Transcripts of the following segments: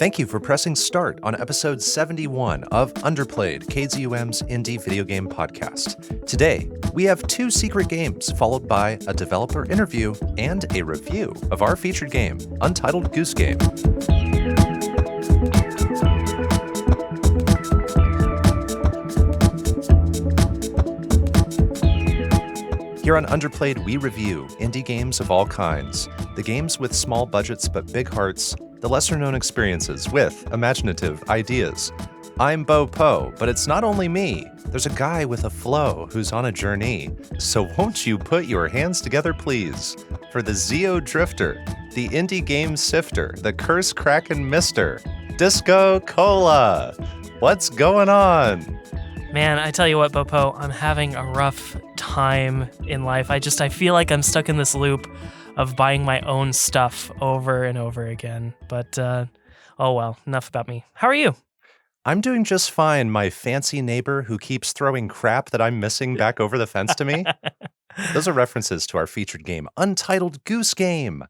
Thank you for pressing start on episode 71 of Underplayed, KZUM's indie video game podcast. Today, we have 2 secret games, followed by a developer interview and a review of our featured game, Untitled Goose Game. Here on Underplayed, we review indie games of all kinds, the games with small budgets but big hearts, the lesser-known experiences with imaginative ideas. I'm Bo Po, but it's not only me. There's a guy with a flow who's on a journey. So won't you put your hands together, please, for the Zeo Drifter, the indie game sifter, the curse crackin' mister, DiscoCola. What's going on? Man, I tell you what, Bopo, I'm having a rough time in life. I feel like I'm stuck in this loop of buying my own stuff over and over again. But, oh well, enough about me. How are you? I'm doing just fine, my fancy neighbor who keeps throwing crap that I'm missing back over the fence to me. Those are references to our featured game, Untitled Goose Game,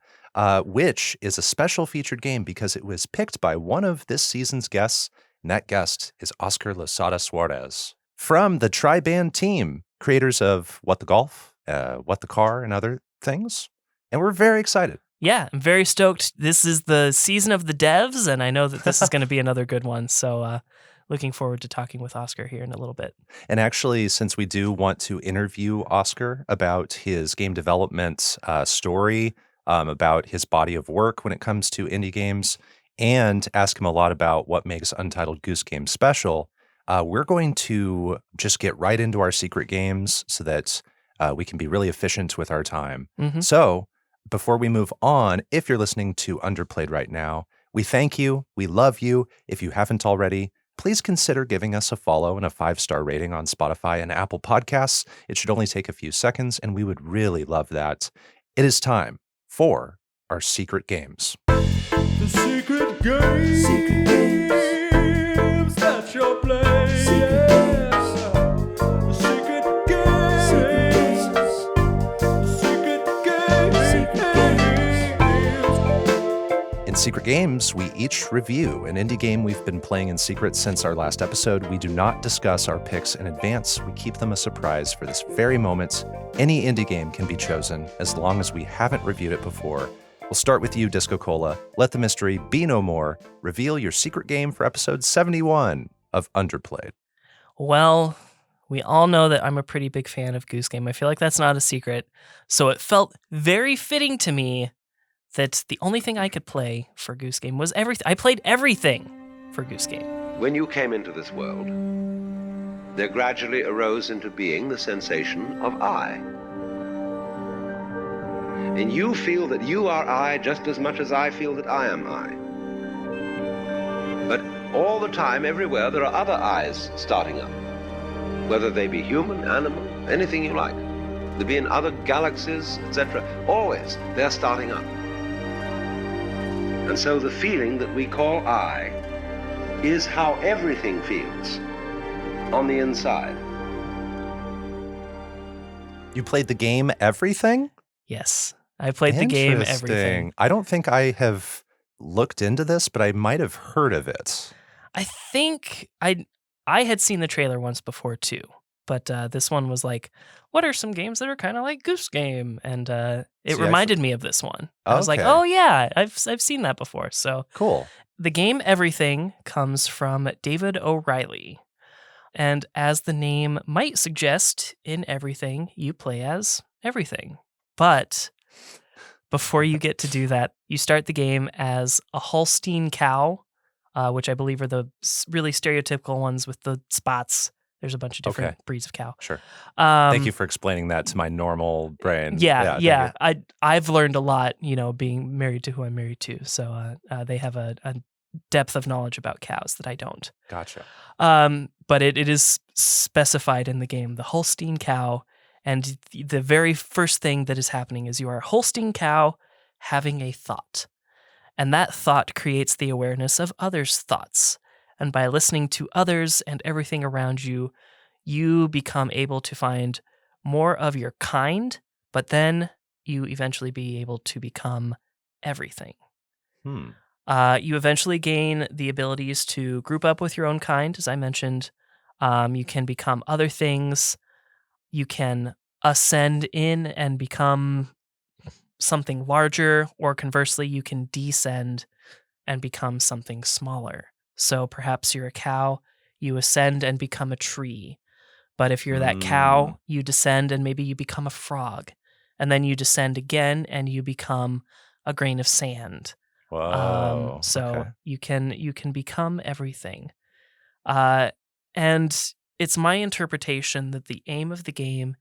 which is a special featured game because it was picked by one of this season's guests, and that guest is Óscar Losada Suárez from the Triband team, creators of What the Golf, What the Car, and other things. And we're very excited. Yeah, I'm very stoked. This is the season of the devs, and I know that this is going to be another good one. So looking forward to talking with Óscar here in a little bit. And actually, since we do want to interview Óscar about his game development story, about his body of work when it comes to indie games, and ask him a lot about what makes Untitled Goose Game special, we're going to just get right into our secret games so that we can be really efficient with our time. Mm-hmm. So before we move on, if you're listening to Underplayed right now, we thank you. We love you. If you haven't already, please consider giving us a follow and a 5-star rating on Spotify and Apple Podcasts. It should only take a few seconds, and we would really love that. It is time for our secret games. The secret games. Secret games that you're playing. Secret games. The secret games. Secret games. In Secret Games, we each review an indie game we've been playing in secret since our last episode. We do not discuss our picks in advance. We keep them a surprise for this very moment. Any indie game can be chosen as long as we haven't reviewed it before. We'll start with you, DiscoCola. Let the mystery be no more. Reveal your secret game for episode 71 of Underplayed. Well, we all know that I'm a pretty big fan of Goose Game. I feel like that's not a secret. So it felt very fitting to me that the only thing I could play for Goose Game was everything. I played everything for Goose Game. When you came into this world, there gradually arose into being the sensation of I. And you feel that you are I just as much as I feel that I am I. But all the time, everywhere, there are other I's starting up. Whether they be human, animal, anything you like. They be in other galaxies, etc. Always, they're starting up. And so the feeling that we call I is how everything feels on the inside. You played the game Everything? Yes, I played the game Everything. I don't think I have looked into this, but I might have heard of it. I think I had seen the trailer once before too, but this one was like, what are some games that are kind of like Goose Game? And it reminded me of this one. I was like, oh yeah, I've seen that before. So cool. The game Everything comes from David O'Reilly. And as the name might suggest, in Everything, you play as everything. But before you get to do that, you start the game as a Holstein cow, which I believe are the really stereotypical ones with the spots. There's a bunch of different breeds of cow. Sure. Thank you for explaining that to my normal brain. Yeah. I've learned a lot, being married to who I'm married to. So they have a depth of knowledge about cows that I don't. Gotcha. But it is specified in the game, the Holstein cow. And the very first thing that is happening is you are a Holstein cow having a thought. And that thought creates the awareness of others' thoughts. And by listening to others and everything around you, you become able to find more of your kind, but then you eventually be able to become everything. You eventually gain the abilities to group up with your own kind, as I mentioned. You can become other things. You can ascend in and become something larger, or conversely, you can descend and become something smaller. So perhaps you're a cow, you ascend and become a tree. But if you're that cow, you descend and maybe you become a frog. And then you descend again and you become a grain of sand. Whoa. So okay. you can become everything. And it's my interpretation that the aim of the game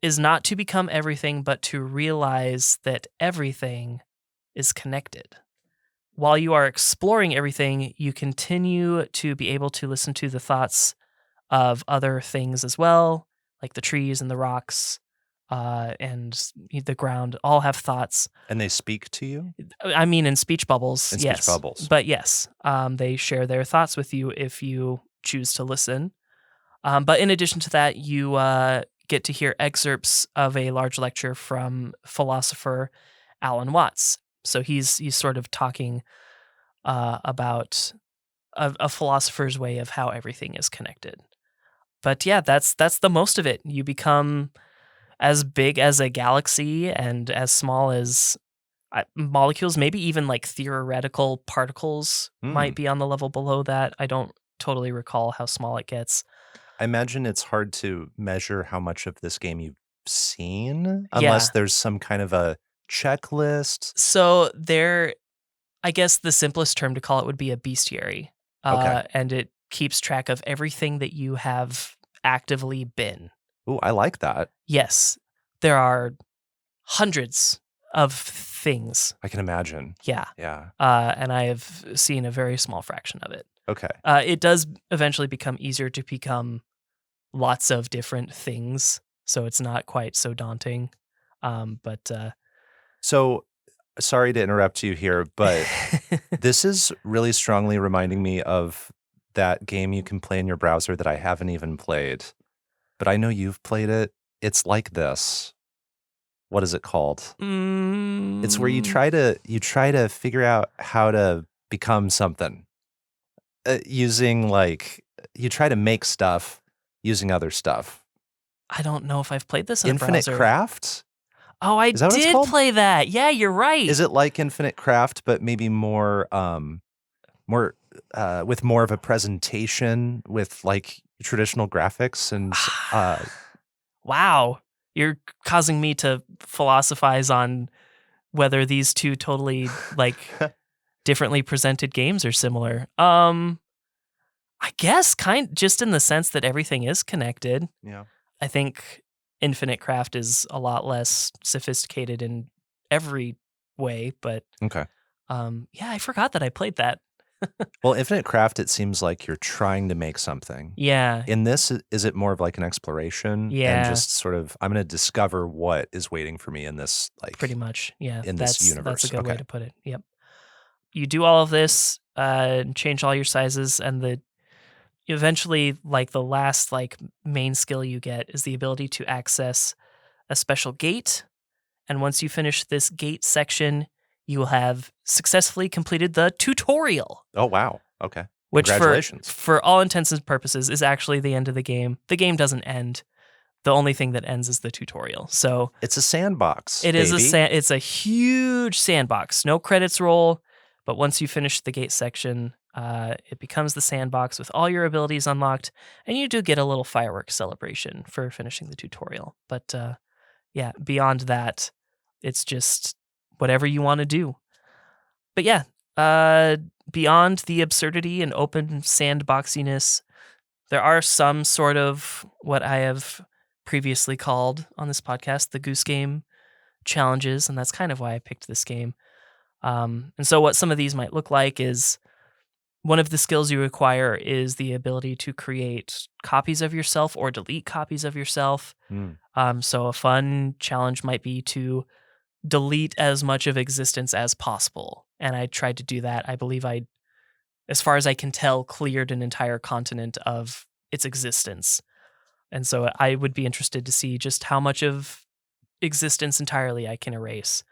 is not to become everything, but to realize that everything is connected. While you are exploring everything, you continue to be able to listen to the thoughts of other things as well, like the trees and the rocks and the ground all have thoughts. And they speak to you? I mean, in speech bubbles, In yes. speech bubbles. But yes, they share their thoughts with you if you choose to listen. But in addition to that, you get to hear excerpts of a large lecture from philosopher Alan Watts. So he's sort of talking about a philosopher's way of how everything is connected. But yeah, that's the most of it. You become as big as a galaxy and as small as molecules, maybe even like theoretical particles might be on the level below that. I don't totally recall how small it gets. I imagine it's hard to measure how much of this game you've seen unless there's some kind of a checklist. So I guess the simplest term to call it would be a bestiary. Okay. And it keeps track of everything that you have actively been. Ooh, I like that. Yes. There are hundreds of things. I can imagine. Yeah. Yeah. And I have seen a very small fraction of it. Okay. It does eventually become easier to become lots of different things, so it's not quite so daunting. So, sorry to interrupt you here, but this is really strongly reminding me of that game you can play in your browser that I haven't even played, but I know you've played it. It's like this. What is it called? It's where you try to figure out how to become something. Using you try to make stuff using other stuff. I don't know if I've played this in Infinite a browser. Craft? Oh, I Is that what it's did called? play that. Yeah, you're right. Is it like Infinite Craft, but maybe more with more of a presentation with like traditional graphics and Wow. You're causing me to philosophize on whether these two totally like differently presented games are similar. I guess just in the sense that everything is connected. yeah. I think Infinite Craft is a lot less sophisticated in every way, but Okay. yeah, I forgot that I played that. Well, Infinite Craft, it seems like you're trying to make something. Yeah. In this, is it more of like an exploration? Yeah. And just sort of, I'm going to discover what is waiting for me in this, like Pretty much. Yeah. in this universe. That's a good way Okay. to put it. Yep. You do all of this, change all your sizes, and eventually, like the last like main skill you get is the ability to access a special gate. And once you finish this gate section, you will have successfully completed the tutorial. Oh, wow. Okay. Which Congratulations. for all intents and purposes is actually the end of the game. The game doesn't end. The only thing that ends is the tutorial. So It's a sandbox. it is baby. it's a huge sandbox. No credits roll, but once you finish the gate section, it becomes the sandbox with all your abilities unlocked, and you do get a little fireworks celebration for finishing the tutorial. But yeah, beyond that, it's just whatever you want to do. But yeah, beyond the absurdity and open sandboxiness, there are some sort of what I have previously called on this podcast the Goose Game challenges, and that's kind of why I picked this game. And so what some of these might look like is one of the skills you acquire is the ability to create copies of yourself or delete copies of yourself. So a fun challenge might be to delete as much of existence as possible. And I tried to do that. I believe I, as far as I can tell, cleared an entire continent of its existence. And so I would be interested to see just how much of existence entirely I can erase.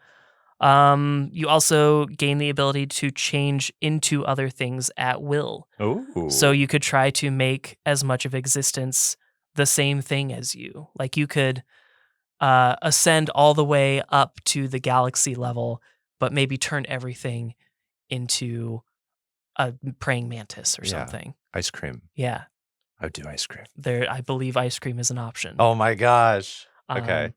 You also gain the ability to change into other things at will. Ooh. So you could try to make as much of existence the same thing as you. Like you could ascend all the way up to the galaxy level, but maybe turn everything into a praying mantis or something. Ice cream. Yeah. I would do ice cream. I believe ice cream is an option. Oh my gosh. Okay.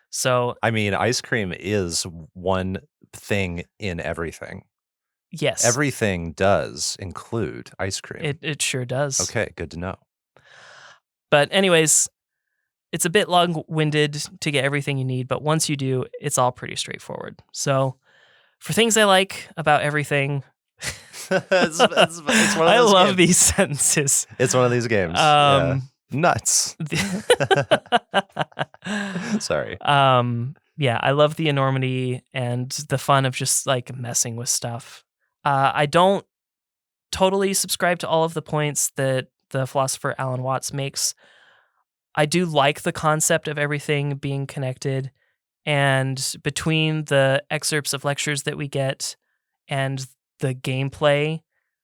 So I mean, ice cream is one thing in everything. yes. Everything does include ice cream. It sure does. Okay, good to know. But anyways, it's a bit long-winded to get everything you need, but once you do, it's all pretty straightforward. So for things I like about everything, it's one of those I love games. these sentences. It's one of these games. Yeah. Nuts. Sorry. Yeah, I love the enormity and the fun of just like messing with stuff. I don't totally subscribe to all of the points that the philosopher Alan Watts makes. I do like the concept of everything being connected, and between the excerpts of lectures that we get and the gameplay,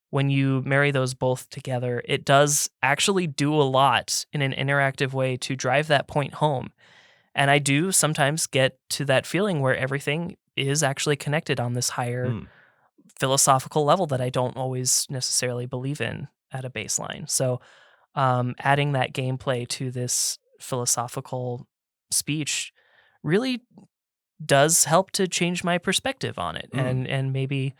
when you marry those both together, it does actually do a lot in an interactive way to drive that point home. And I do sometimes get to that feeling where everything is actually connected on this higher philosophical level that I don't always necessarily believe in at a baseline. So adding that gameplay to this philosophical speech really does help to change my perspective on it and maybe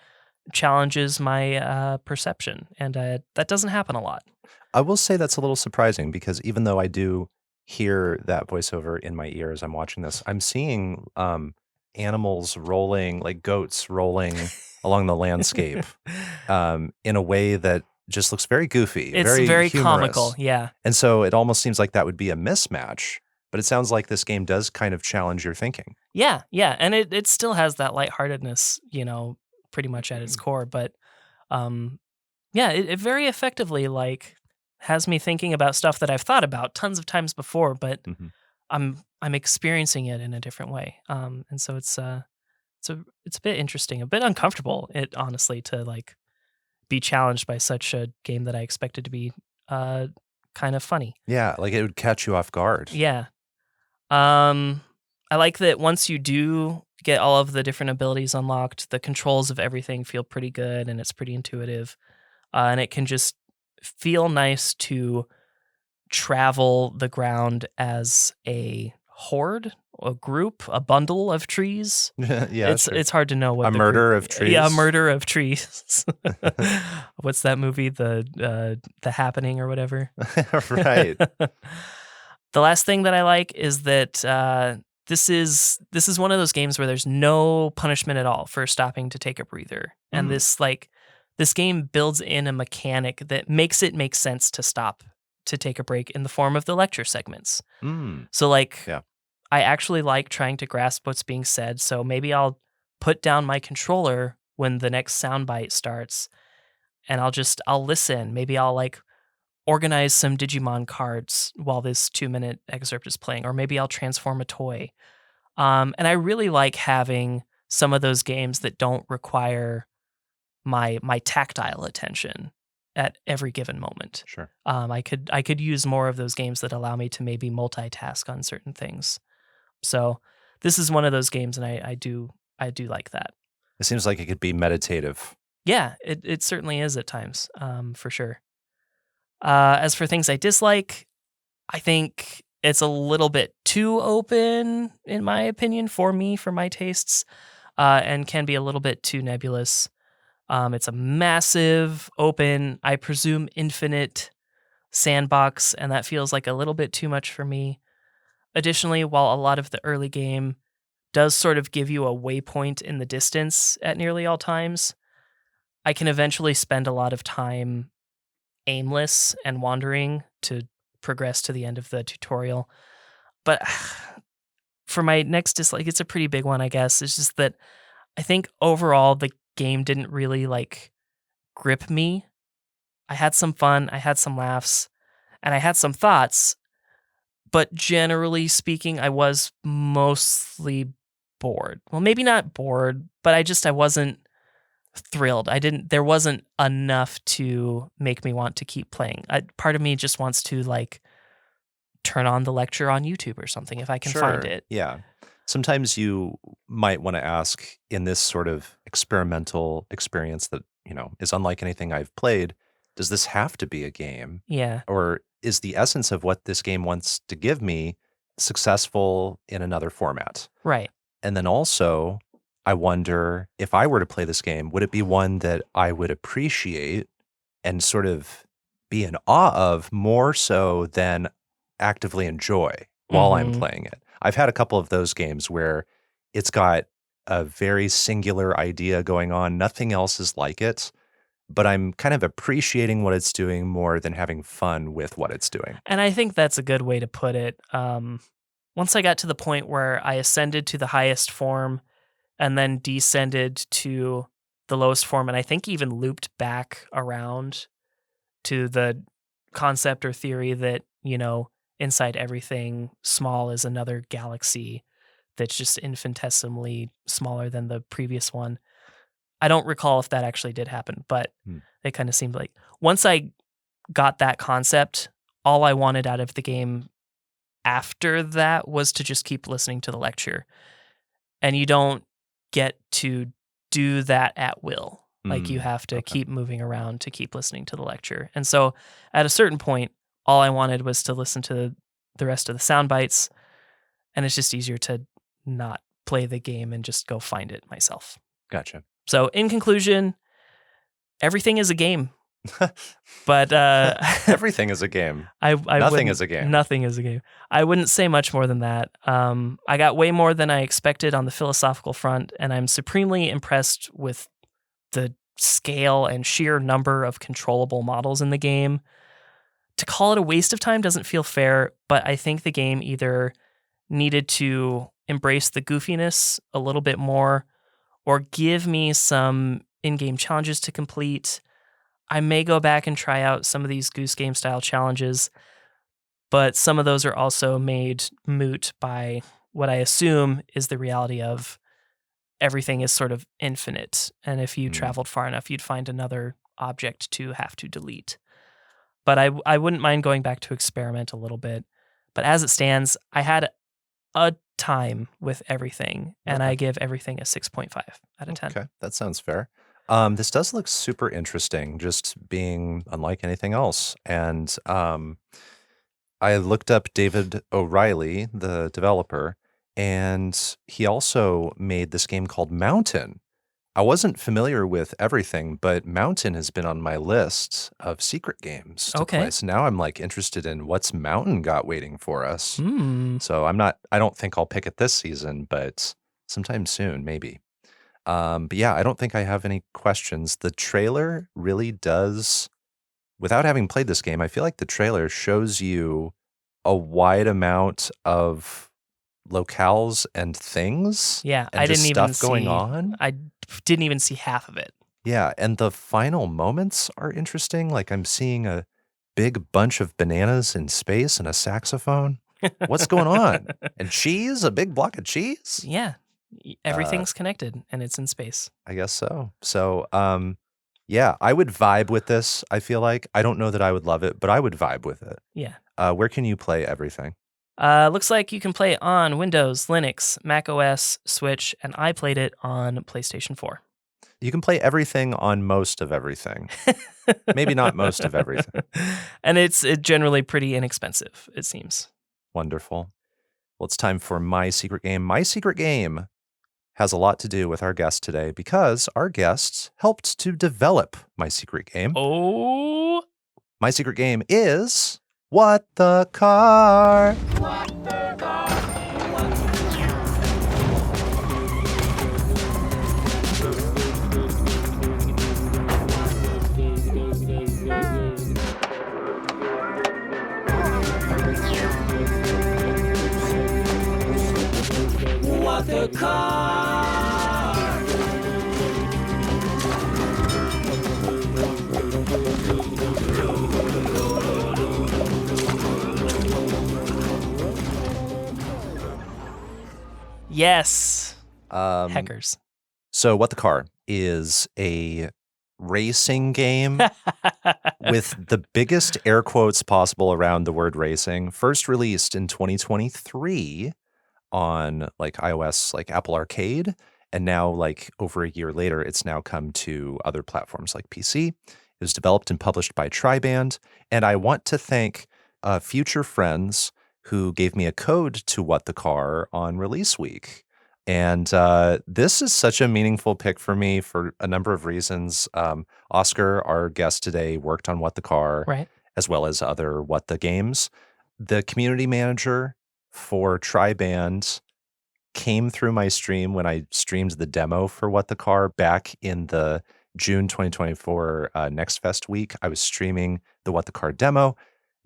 challenges my perception. And that doesn't happen a lot. I will say that's a little surprising because even though I do hear that voiceover in my ear as I'm watching this, I'm seeing animals rolling, like goats rolling along the landscape in a way that just looks very goofy. It's very comical, yeah. And so it almost seems like that would be a mismatch, but it sounds like this game does kind of challenge your thinking. Yeah. And it still has that lightheartedness, pretty much at its core. But it very effectively like has me thinking about stuff that I've thought about tons of times before, but I'm experiencing it in a different way. And so it's a bit interesting, a bit uncomfortable, honestly, to like be challenged by such a game that I expected to be kind of funny. Yeah, like it would catch you off guard. Yeah. I like that once you do get all of the different abilities unlocked, the controls of everything feel pretty good and it's pretty intuitive. And it can just feel nice to travel the ground as a horde, a group, a bundle of trees. Yeah, it's hard to know what a murder of trees. Yeah, a murder of trees. What's that movie? The Happening or whatever. Right. The last thing that I like is that this is one of those games where there's no punishment at all for stopping to take a breather, and this game builds in a mechanic that makes it make sense to stop to take a break in the form of the lecture segments. So like, I actually like trying to grasp what's being said. So maybe I'll put down my controller when the next soundbite starts and I'll listen. Maybe I'll like organize some Digimon cards while this 2-minute excerpt is playing, or maybe I'll transform a toy. And I really like having some of those games that don't require my tactile attention at every given moment. Sure. I could use more of those games that allow me to maybe multitask on certain things. So this is one of those games, and I do like that. It seems like it could be meditative. Yeah, it certainly is at times, for sure. As for things I dislike, I think it's a little bit too open, in my opinion, for my tastes, and can be a little bit too nebulous. It's a massive, open, I presume infinite sandbox, and that feels like a little bit too much for me. Additionally, while a lot of the early game does sort of give you a waypoint in the distance at nearly all times, I can eventually spend a lot of time aimless and wandering to progress to the end of the tutorial. But for my next dislike, it's a pretty big one, I guess. It's just that I think overall the game didn't really like grip me. I had some fun, I had some laughs, and I had some thoughts, but generally speaking, I was mostly bored. Well, maybe not bored, but I wasn't thrilled. There wasn't enough to make me want to keep playing. Part of me just wants to like turn on the lecture on YouTube or something if I can find it. Yeah. Sometimes you might want to ask, in this sort of experimental experience that, is unlike anything I've played, does this have to be a game? Yeah. Or is the essence of what this game wants to give me successful in another format? Right. And then also, I wonder, if I were to play this game, would it be one that I would appreciate and sort of be in awe of more so than actively enjoy while I'm playing it? I've had a couple of those games where it's got a very singular idea going on. Nothing else is like it, but I'm kind of appreciating what it's doing more than having fun with what it's doing. And I think that's a good way to put it. Once I got to the point where I ascended to the highest form and then descended to the lowest form, and I think even looped back around to the concept or theory that, inside everything small is another galaxy that's just infinitesimally smaller than the previous one. I don't recall if that actually did happen, but it kind of seemed like once I got that concept, all I wanted out of the game after that was to just keep listening to the lecture. And you don't get to do that at will. Like you have to keep moving around to keep listening to the lecture. And so at a certain point, all I wanted was to listen to the rest of the sound bites, and it's just easier to not play the game and just go find it myself. Gotcha. So in conclusion, everything is a game. But everything is a game. Nothing is a game. Nothing is a game. I wouldn't say much more than that. I got way more than I expected on the philosophical front, and I'm supremely impressed with the scale and sheer number of controllable models in the game. To call it a waste of time doesn't feel fair, but I think the game either needed to embrace the goofiness a little bit more or give me some in-game challenges to complete. I may go back and try out some of these Goose Game style challenges, but some of those are also made moot by what I assume is the reality of everything is sort of infinite. And if you traveled far enough, you'd find another object to have to delete. But I wouldn't mind going back to experiment a little bit. But as it stands, I had a time with everything, and I give everything a 6.5 out of 10. Okay, that sounds fair. This does look super interesting, just being unlike anything else. And I looked up David O'Reilly, the developer, and he also made this game called Mountain. I wasn't familiar with everything, but Mountain has been on my list of secret games to play. So now I'm like interested in what's Mountain got waiting for us. So I don't think I'll pick it this season, but sometime soon, maybe. But yeah, I don't think I have any questions. The trailer really does, without having played this game, I feel like the trailer shows you a wide amount of locales and things. Yeah, and I just didn't stuff even going see, on. I didn't even see half of it. Yeah, and the final moments are interesting. Like I'm seeing a big bunch of bananas in space and a saxophone. What's going on? And cheese? A big block of cheese? Yeah. Everything's connected and it's in space. I guess so. So, yeah, I would vibe with this, I feel like. I don't know that I would love it, but I would vibe with it. Yeah. Where can you play everything? Looks like you can play it on Windows, Linux, Mac OS, Switch, and I played it on PlayStation 4. You can play everything on most of everything. Maybe not most of everything. And it's generally pretty inexpensive, it seems. Wonderful. Well, it's time for My Secret Game. My Secret Game has a lot to do with our guest today because our guests helped to develop My Secret Game. Oh. My Secret Game is What the Car? What the car? What the car? Yes. Hackers. So What the Car is a racing game with the biggest air quotes possible around the word racing. First released in 2023 on like iOS, like Apple Arcade. And now, like over a year later, it's now come to other platforms like PC. It was developed and published by Triband. And I want to thank future friends who gave me a code to What the Car on release week. And this is such a meaningful pick for me for a number of reasons. Oscar, our guest today, worked on What the Car, Right. as well as other What the games. The community manager for Triband came through my stream when I streamed the demo for What the Car back in the June 2024 Next Fest week. I was streaming the What the Car demo,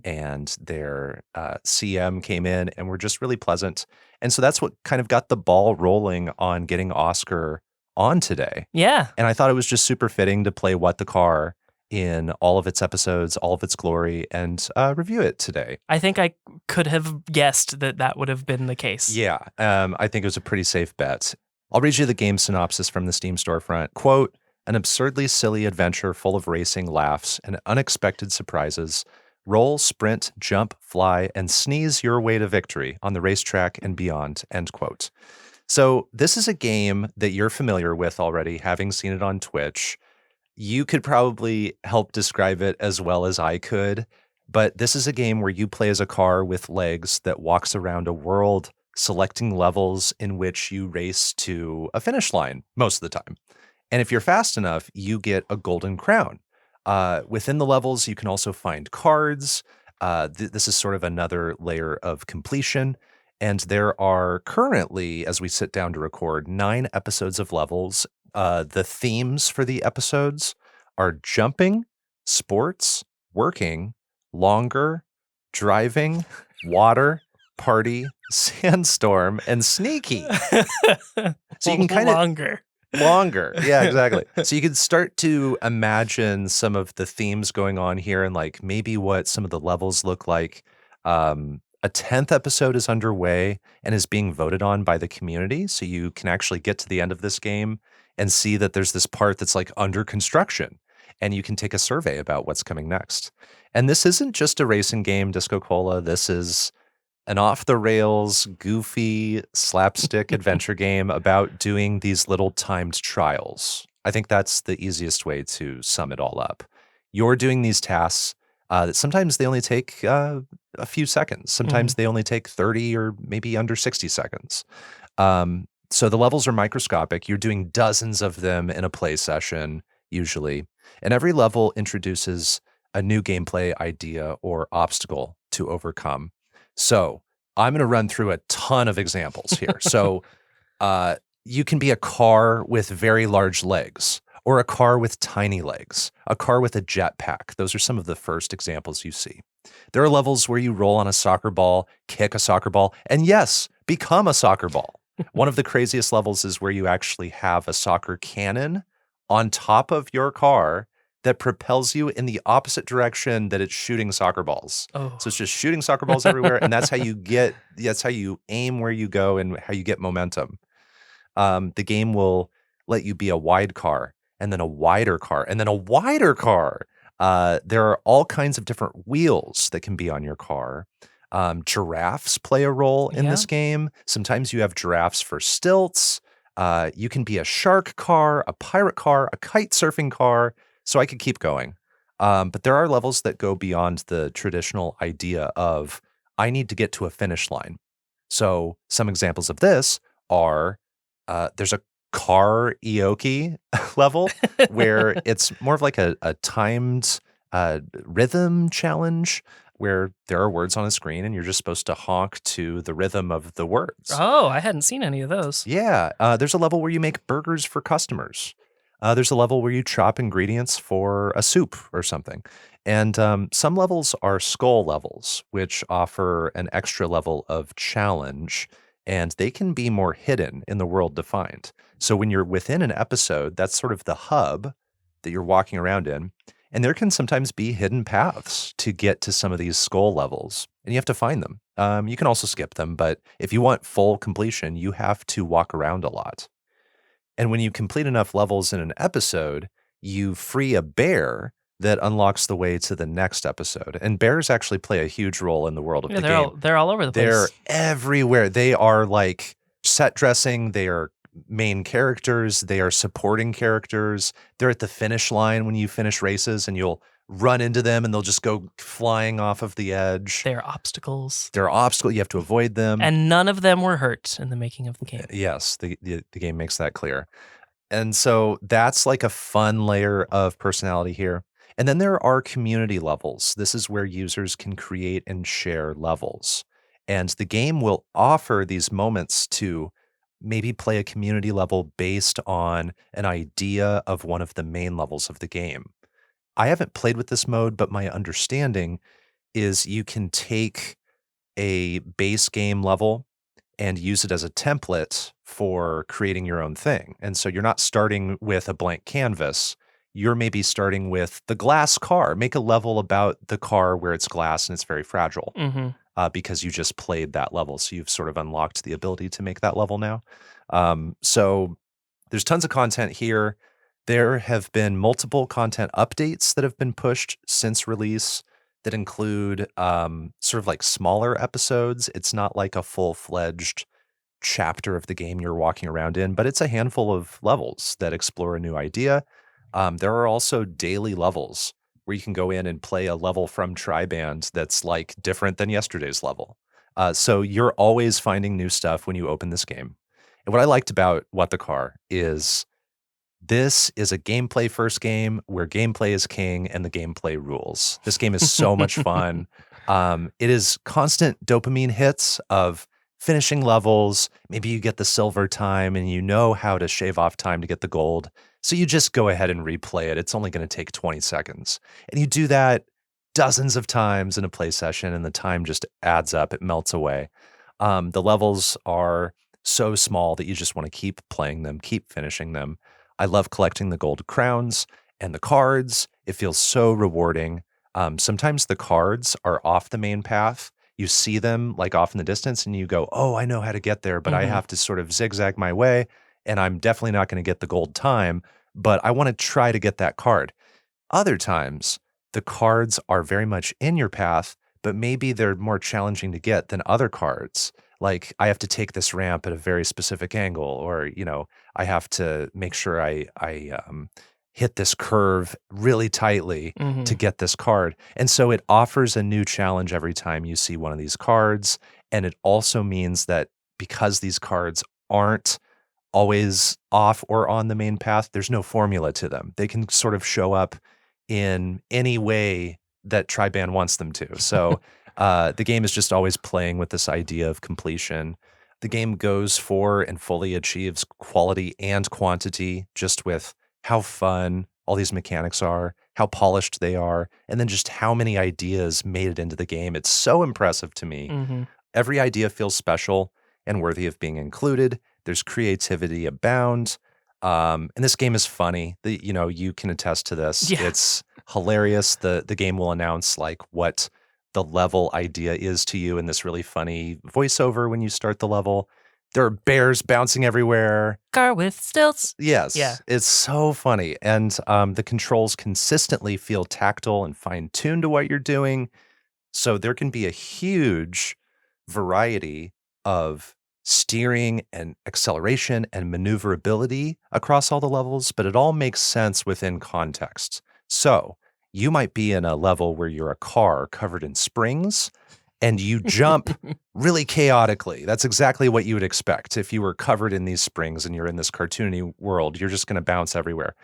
and their CM came in and were just really pleasant. And so that's what kind of got the ball rolling on getting Oscar on today. Yeah. And I thought it was just super fitting to play What the Car in all of its episodes, all of its glory, and review it today. I think I could have guessed that would have been the case. Yeah, I think it was a pretty safe bet. I'll read you the game synopsis from the Steam storefront. Quote, an absurdly silly adventure full of racing, laughs, and unexpected surprises. Roll, sprint, jump, fly, and sneeze your way to victory on the racetrack and beyond, end quote. So this is a game that you're familiar with already, having seen it on Twitch. You could probably help describe it as well as I could, but this is a game where you play as a car with legs that walks around a world, selecting levels in which you race to a finish line most of the time. And if you're fast enough, you get a golden crown. Within the levels, you can also find cards. This is sort of another layer of completion. And there are currently, as we sit down to record, 9 episodes of levels. The themes for the episodes are jumping, sports, working, longer, driving, water, party, sandstorm, and sneaky. So you can kind of longer. Yeah, exactly. So you can start to imagine some of the themes going on here and like maybe what some of the levels look like. A 10th episode is underway and is being voted on by the community. So you can actually get to the end of this game and see that there's this part that's like under construction, and you can take a survey about what's coming next. And this isn't just a racing game, DiscoCola. This is an off-the-rails, goofy, slapstick adventure game about doing these little timed trials. I think that's the easiest way to sum it all up. You're doing these tasks that sometimes they only take a few seconds. Sometimes they only take 30 or maybe under 60 seconds. So the levels are microscopic. You're doing dozens of them in a play session, usually. And every level introduces a new gameplay idea or obstacle to overcome. So I'm going to run through a ton of examples here. So you can be a car with very large legs, or a car with tiny legs, a car with a jetpack. Those are some of the first examples you see. There are levels where you roll on a soccer ball, kick a soccer ball, and yes, become a soccer ball. One of the craziest levels is where you actually have a soccer cannon on top of your car that propels you in the opposite direction that it's shooting soccer balls. Oh. So it's just shooting soccer balls everywhere, and that's how you aim where you go and how you get momentum. The game will let you be a wide car, and then a wider car, and then a wider car. There are all kinds of different wheels that can be on your car. Giraffes play a role in this game. Sometimes you have giraffes for stilts. You can be a shark car, a pirate car, a kite surfing car. So I could keep going. But there are levels that go beyond the traditional idea of, I need to get to a finish line. So some examples of this are, there's a karaoke level where it's more of like a timed rhythm challenge where there are words on a screen and you're just supposed to honk to the rhythm of the words. Oh, I hadn't seen any of those. Yeah. There's a level where you make burgers for customers. There's a level where you chop ingredients for a soup or something. And some levels are skull levels, which offer an extra level of challenge, and they can be more hidden in the world defined. So when you're within an episode, that's sort of the hub that you're walking around in. And there can sometimes be hidden paths to get to some of these skull levels, and you have to find them. You can also skip them, but if you want full completion, you have to walk around a lot. And when you complete enough levels in an episode, you free a bear that unlocks the way to the next episode. And bears actually play a huge role in the world of the game. They're all over the They're place. everywhere. They are like set dressing. They are main characters. They are supporting characters. They're at the finish line when you finish races, and you'll run into them and they'll just go flying off of the edge. They're obstacles. They're obstacles. You have to avoid them. And none of them were hurt in the making of the game. Yes, the game makes that clear. And so that's like a fun layer of personality here. And then there are community levels. This is where users can create and share levels. And the game will offer these moments to maybe play a community level based on an idea of one of the main levels of the game. I haven't played with this mode, but my understanding is you can take a base game level and use it as a template for creating your own thing. And so you're not starting with a blank canvas. You're maybe starting with the glass car. Make a level about the car where it's glass and it's very fragile because you just played that level. So you've sort of unlocked the ability to make that level now. So there's tons of content here. There have been multiple content updates that have been pushed since release that include sort of like smaller episodes. It's not like a full-fledged chapter of the game you're walking around in, but it's a handful of levels that explore a new idea. There are also daily levels where you can go in and play a level from Triband that's like different than yesterday's level. So you're always finding new stuff when you open this game. And what I liked about What the Car is this is a gameplay first game where gameplay is king and the gameplay rules. This game is so much fun. It is constant dopamine hits of finishing levels. Maybe you get the silver time and you know how to shave off time to get the gold. So you just go ahead and replay it. It's only going to take 20 seconds. And you do that dozens of times in a play session and the time just adds up. It melts away. The levels are so small that you just want to keep playing them, keep finishing them. I love collecting the gold crowns and the cards. It feels so rewarding. Sometimes the cards are off the main path. You see them like off in the distance and you go, oh, I know how to get there, but I have to sort of zigzag my way and I'm definitely not going to get the gold time, but I want to try to get that card. Other times, the cards are very much in your path, but maybe they're more challenging to get than other cards. Like I have to take this ramp at a very specific angle, or, you know, I have to make sure I hit this curve really tightly to get this card. And so it offers a new challenge every time you see one of these cards. And it also means that because these cards aren't always off or on the main path, there's no formula to them. They can sort of show up in any way that Triband wants them to. So the game is just always playing with this idea of completion. The game goes for and fully achieves quality and quantity just with how fun all these mechanics are, how polished they are, and then just how many ideas made it into the game. It's so impressive to me. Every idea feels special and worthy of being included. There's creativity abound. And this game is funny. You can attest to this. Yeah. It's hilarious. The game will announce like what the level idea is to you in this really funny voiceover when you start the level. There are bears bouncing everywhere. Car with stilts. Yes. Yeah. It's so funny. And the controls consistently feel tactile and fine-tuned to what you're doing. So there can be a huge variety of steering and acceleration and maneuverability across all the levels, but it all makes sense within context. So you might be in a level where you're a car covered in springs and you jump really chaotically. That's exactly what you would expect. If you were covered in these springs and you're in this cartoony world, you're just going to bounce everywhere.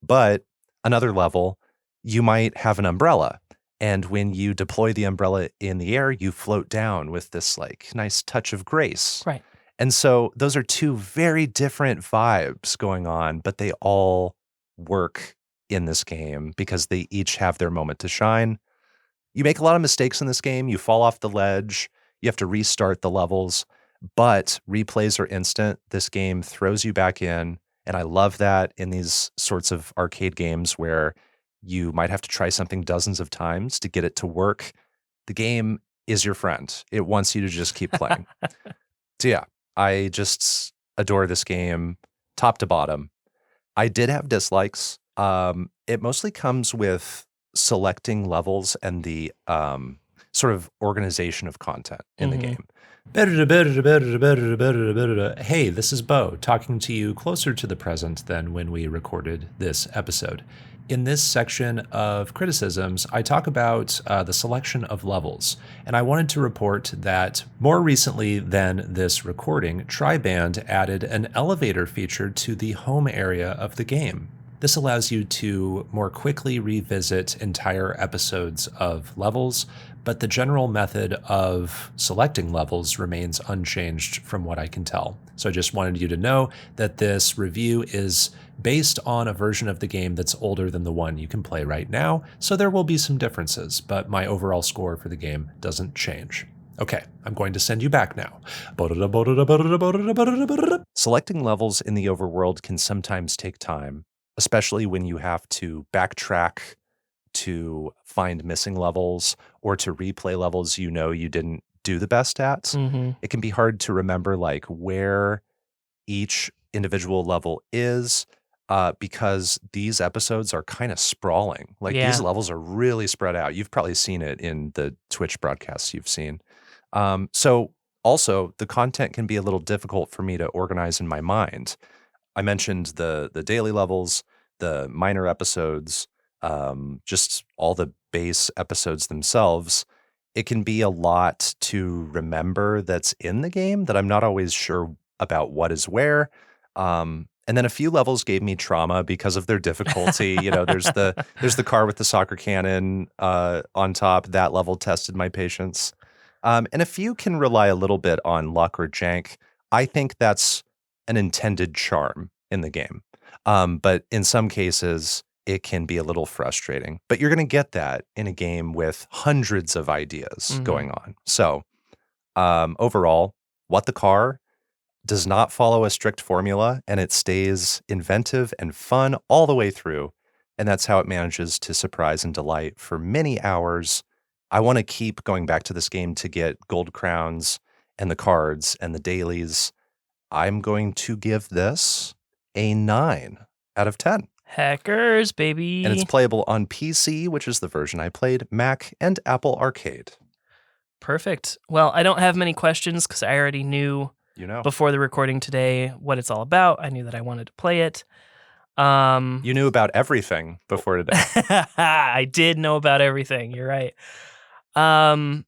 But another level, you might have an umbrella. And when you deploy the umbrella in the air, you float down with this like nice touch of grace. Right. And so those are two very different vibes going on, but they all work in this game because they each have their moment to shine. You make a lot of mistakes in this game. You fall off the ledge. You have to restart the levels, but replays are instant. This game throws you back in. And I love that in these sorts of arcade games where you might have to try something dozens of times to get it to work. The game is your friend. It wants you to just keep playing. So yeah, I just adore this game. top to bottom. I did have dislikes. It mostly comes with selecting levels and the sort of organization of content in the game. Hey, this is Bo, talking to you closer to the present than when we recorded this episode. In this section of criticisms, I talk about the selection of levels, and I wanted to report that more recently than this recording, Triband added an elevator feature to the home area of the game. This allows you to more quickly revisit entire episodes of levels, but the general method of selecting levels remains unchanged from what I can tell. So I just wanted you to know that this review is based on a version of the game that's older than the one you can play right now, so there will be some differences, but my overall score for the game doesn't change. Okay, I'm going to send you back now. Selecting levels in the overworld can sometimes take time, especially when you have to backtrack to find missing levels or to replay levels you know you didn't do the best at. Mm-hmm. It can be hard to remember like where each individual level is because these episodes are kind of sprawling. Like these levels are really spread out. You've probably seen it in the Twitch broadcasts you've seen. So also the content can be a little difficult for me to organize in my mind. I mentioned the daily levels, the minor episodes, just all the base episodes themselves. It can be a lot to remember that's in the game that I'm not always sure about what is where. And then a few levels gave me trauma because of their difficulty. You know, there's the car with the soccer cannon on top. That level tested my patience. And a few can rely a little bit on luck or jank. I think that's an intended charm in the game. But in some cases, it can be a little frustrating. But you're going to get that in a game with hundreds of ideas going on. So overall, What the Car does not follow a strict formula, and it stays inventive and fun all the way through. And that's how it manages to surprise and delight for many hours. I want to keep going back to this game to get gold crowns and the cards and the dailies. I'm going to give this a 9 out of 10. Hackers, baby. And it's playable on PC, which is the version I played, Mac, and Apple Arcade. Perfect. Well, I don't have many questions because I already knew before the recording today what it's all about. I knew that I wanted to play it. You knew about everything before today. I did know about everything. You're right. No,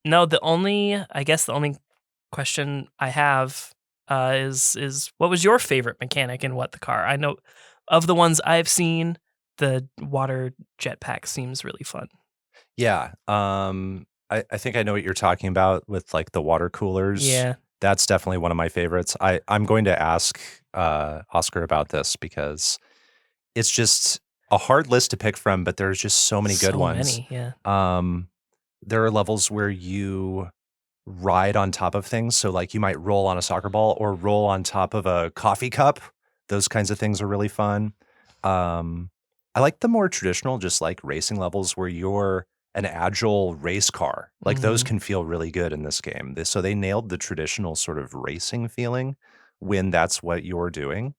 the only question I have is what was your favorite mechanic in What the Car? I know of the ones I've seen, the water jetpack seems really fun. Yeah. I think I know what you're talking about with like the water coolers. Yeah. That's definitely one of my favorites. I'm going to ask Oscar about this because it's just a hard list to pick from, but there's just so many good ones. Yeah. There are levels where you ride on top of things. So like you might roll on a soccer ball or roll on top of a coffee cup. Those kinds of things are really fun. I like the more traditional, just like racing levels where you're an agile race car. Like those can feel really good in this game. So they nailed the traditional sort of racing feeling when that's what you're doing.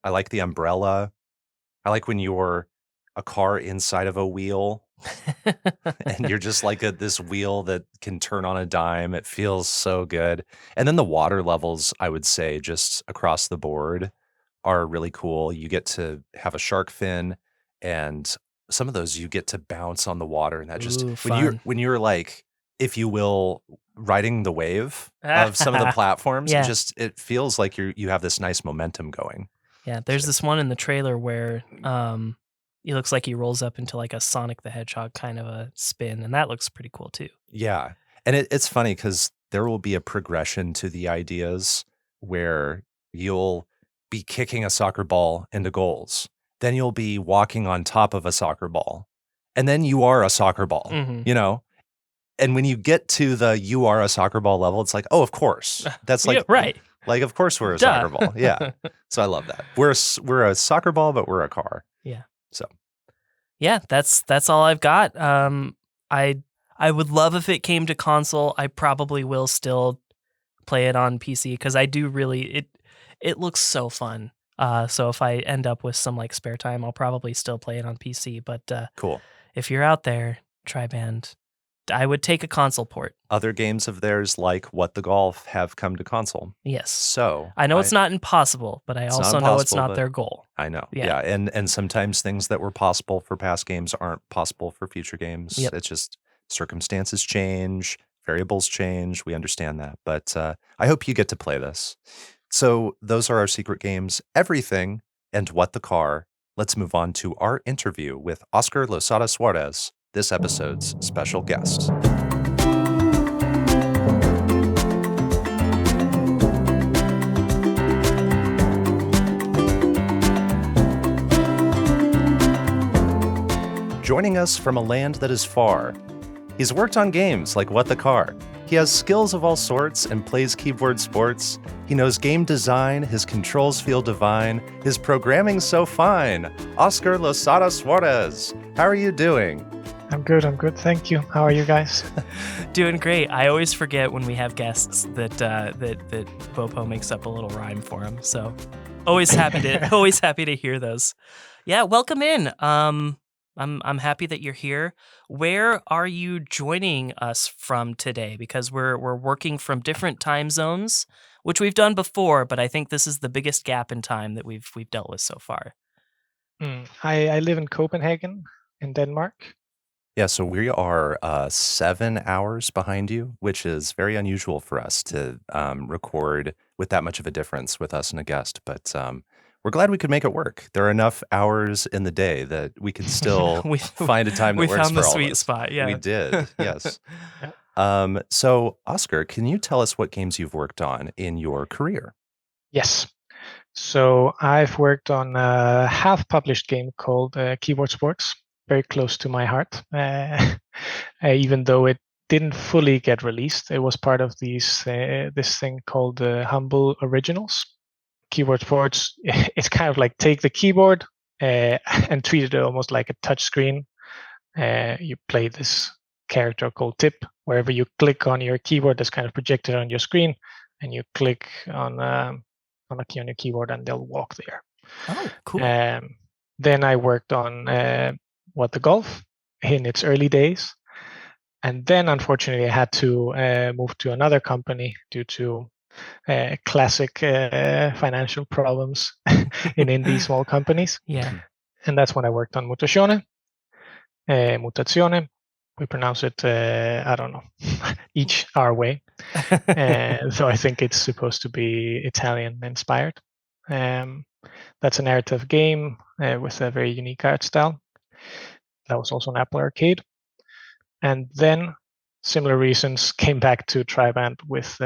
I like the umbrella. I like when you're a car inside of a wheel and you're just like this wheel that can turn on a dime. It feels so good. And then the water levels, I would say, just across the board are really cool. You get to have a shark fin, and some of those you get to bounce on the water, and that just when you're like, if you will, riding the wave of some of the platforms, it feels like you have this nice momentum going. Yeah, there's this one in the trailer where it looks like he rolls up into like a Sonic the Hedgehog kind of a spin, and that looks pretty cool too. Yeah, and it's funny because there will be a progression to the ideas where you'll be kicking a soccer ball into goals. Then you'll be walking on top of a soccer ball. And then you are a soccer ball, you know? And when you get to the you are a soccer ball level, it's like, oh, of course. That's like, right. Like, of course we're a soccer ball. Yeah. So I love that. We're a soccer ball, but we're a car. Yeah. So. Yeah, that's all I've got. I would love if it came to console. I probably will still play it on PC because I do really, it looks so fun. So if I end up with some like spare time, I'll probably still play it on PC. But Cool. if you're out there, Triband, I would take a console port. Other games of theirs, like What the Golf, have come to console. Yes. So I know it's not impossible, but I It's not also know it's impossible, not but- their goal. I know. Yeah. Yeah. And sometimes things that were possible for past games aren't possible for future games. Yep. It's just circumstances change, variables change. We understand that. But I hope you get to play this. So those are our secret games, Everything and What the Car. Let's move on to our interview with Óscar Losada Suárez, this episode's special guest. Joining us from a land that is far, he's worked on games like What the Car. He has skills of all sorts and plays keyboard sports. He knows game design, his controls feel divine, his programming's so fine. Óscar Losada Suárez, how are you doing? I'm good. Thank you. How are you guys? Doing great. I always forget when we have guests that Bopo makes up a little rhyme for him. So always happy to hear those. Yeah, welcome in. I'm happy that you're here. Where are you joining us from today? Because we're working from different time zones, which we've done before, but I think this is the biggest gap in time that we've dealt with so far. I live in Copenhagen, in Denmark. Yeah, so we are 7 hours behind you, which is very unusual for us to record with that much of a difference with us and a guest. But we're glad we could make it work. There are enough hours in the day that we could still find a time that we works found for the all sweet of us. spot. Yeah, We did, yes. Yeah. So, Óscar, can you tell us what games you've worked on in your career? Yes. So I've worked on a half-published game called Keyboard Sports, very close to my heart. Even though it didn't fully get released, it was part of this thing called Humble Originals. Keyboard Sports, it's kind of like take the keyboard and treat it almost like a touch screen. You play this character called Tip. Wherever you click on your keyboard, that's kind of projected on your screen, and you click on a key on your keyboard, and they'll walk there. Oh, cool. Then I worked on What the Golf in its early days, and then unfortunately I had to move to another company due to classic financial problems in indie small companies. Yeah. And that's when I worked on Mutazione. We pronounce it, I don't know, each our way. So I think it's supposed to be Italian inspired. That's a narrative game with a very unique art style. That was also an Apple Arcade. And then, similar reasons, came back to Triband with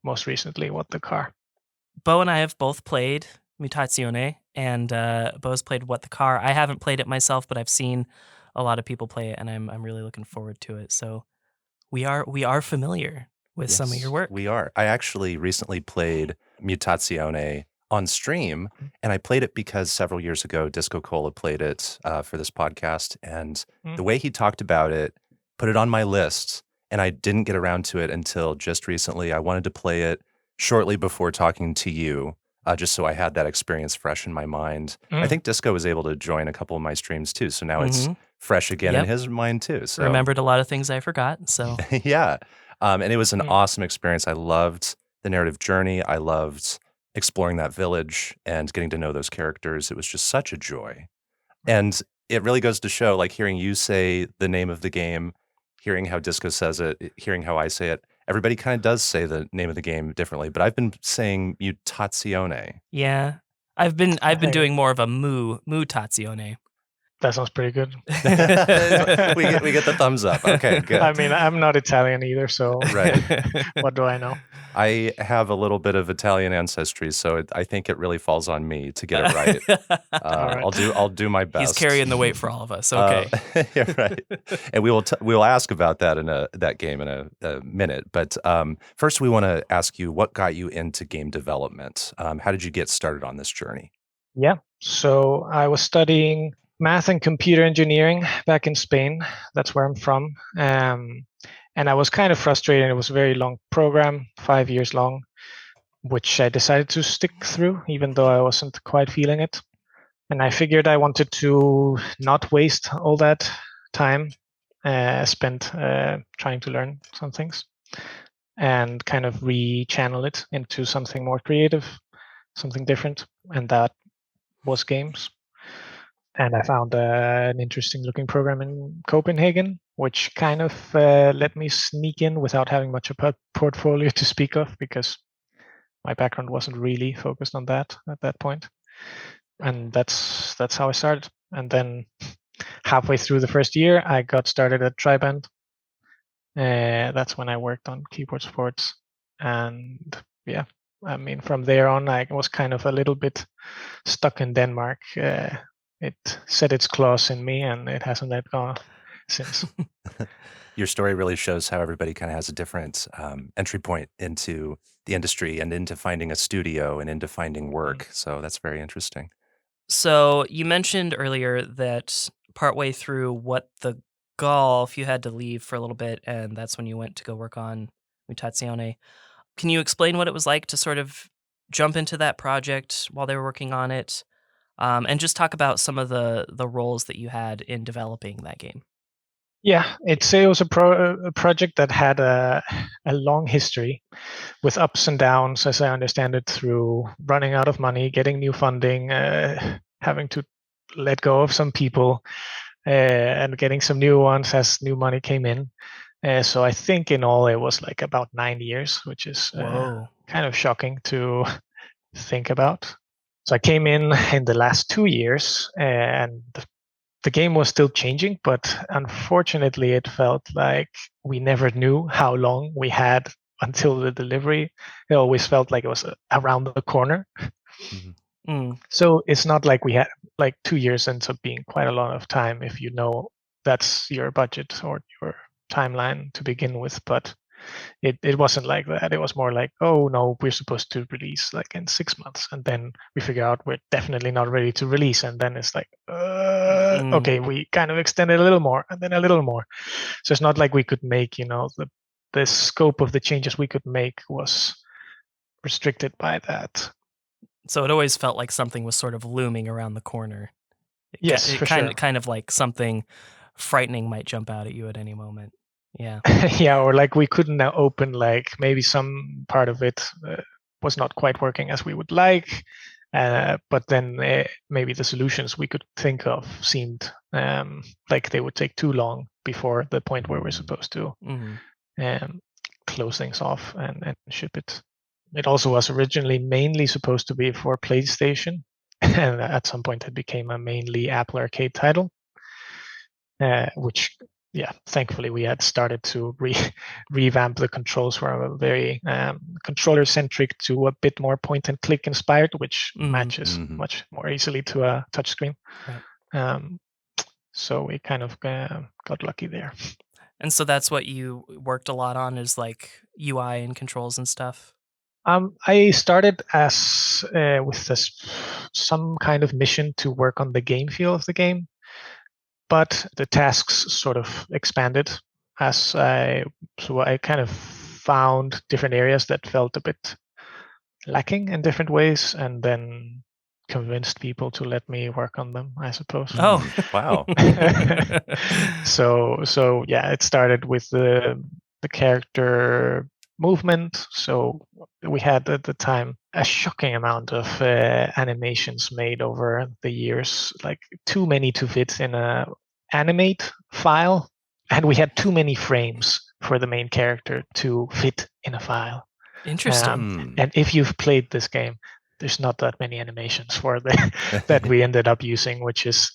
most recently What the Car. Bo and I have both played Mutazione, and Bo's played What the Car. I haven't played it myself, but I've seen a lot of people play it, and I'm really looking forward to it. So we are familiar with some of your work. We are. I actually recently played Mutazione on stream, and I played it because several years ago DiscoCola played it for this podcast, and the way he talked about it put it on my list, and I didn't get around to it until just recently. I wanted to play it shortly before talking to you, just so I had that experience fresh in my mind. I think Disco was able to join a couple of my streams too, so now it's fresh again in his mind too. So Remembered a lot of things I forgot. So yeah, and it was an awesome experience. I loved the narrative journey. I loved exploring that village and getting to know those characters. It was just such a joy, and it really goes to show, like hearing you say the name of the game, hearing how Disco says it, hearing how I say it. Everybody kind of does say the name of the game differently, but I've been saying Mutazione. yeah, I've been doing more of a Mutazione. That sounds pretty good. we get the thumbs up. Okay, good. I mean, I'm not Italian either, so Right. what do I know? I have a little bit of Italian ancestry, so I think it really falls on me to get it right. right. I'll do my best. He's carrying the weight for all of us. Okay. Yeah, right. And we will ask about that in that game in a minute. But first, we want to ask you what got you into game development. How did you get started on this journey? Yeah, so I was studying math and computer engineering back in Spain. That's where I'm from. And I was kind of frustrated. It was a very long program, 5 years long. which I decided to stick through, even though I wasn't quite feeling it. And I figured I wanted to not waste all that time spent trying to learn some things and kind of re-channel it into something more creative, something different. And that was games. And I found an interesting looking program in Copenhagen, which kind of let me sneak in without having much of a portfolio to speak of, because my background wasn't really focused on that at that point. And that's how I started. And then halfway through the first year, I got started at Triband. That's when I worked on keyboard sports. And yeah, I mean, from there on, I was kind of a little bit stuck in Denmark. It set its claws in me, and it hasn't let go since. Your story really shows how everybody kind of has a different entry point into the industry and into finding a studio and into finding work. So that's very interesting. So you mentioned earlier that partway through What the Golf, you had to leave for a little bit, and that's when you went to go work on Mutazione. Can you explain what it was like to sort of jump into that project while they were working on it, and just talk about some of the roles that you had in developing that game? Yeah, it was a project that had a long history with ups and downs, as I understand it, through running out of money, getting new funding, having to let go of some people, and getting some new ones as new money came in. So I think in all it was like about 9 years, which is Whoa. kind of shocking to think about. So I came in the last 2 years, and the game was still changing, but unfortunately it felt like we never knew how long we had until the delivery. It always felt like it was around the corner. So it's not like we had like 2 years ends up being quite a lot of time if you know that's your budget or your timeline to begin with. But it wasn't like that. It was more like, oh no, we're supposed to release like in 6 months, and then we figure out we're definitely not ready to release, and then it's like, okay, we kind of extended a little more, and then a little more. So it's not like we could make, the scope of the changes we could make was restricted by that. So it always felt like something was sort of looming around the corner. Yes, for sure. Kind of like something frightening might jump out at you at any moment. Yeah. Yeah, or like we couldn't now open, like maybe some part of it was not quite working as we would like, but then maybe the solutions we could think of seemed like they would take too long before the point where we're supposed to close things off and ship it. It also was originally mainly supposed to be for PlayStation, and at some point it became a mainly Apple Arcade title, which, yeah, thankfully we had started to revamp the controls from a very controller-centric to a bit more point-and-click inspired, which matches much more easily to a touchscreen. Right. So we kind of got lucky there. And so that's what you worked a lot on, is like UI and controls and stuff? I started as with some kind of mission to work on the game feel of the game, but the tasks sort of expanded so I kind of found different areas that felt a bit lacking in different ways, and then convinced people to let me work on them, I suppose. Oh, wow. So yeah, it started with the character movement. So we had at the time a shocking amount of animations made over the years, like too many to fit in a animate file, and we had too many frames for the main character to fit in a file. Interesting. And if you've played this game, there's not that many animations for that we ended up using, which is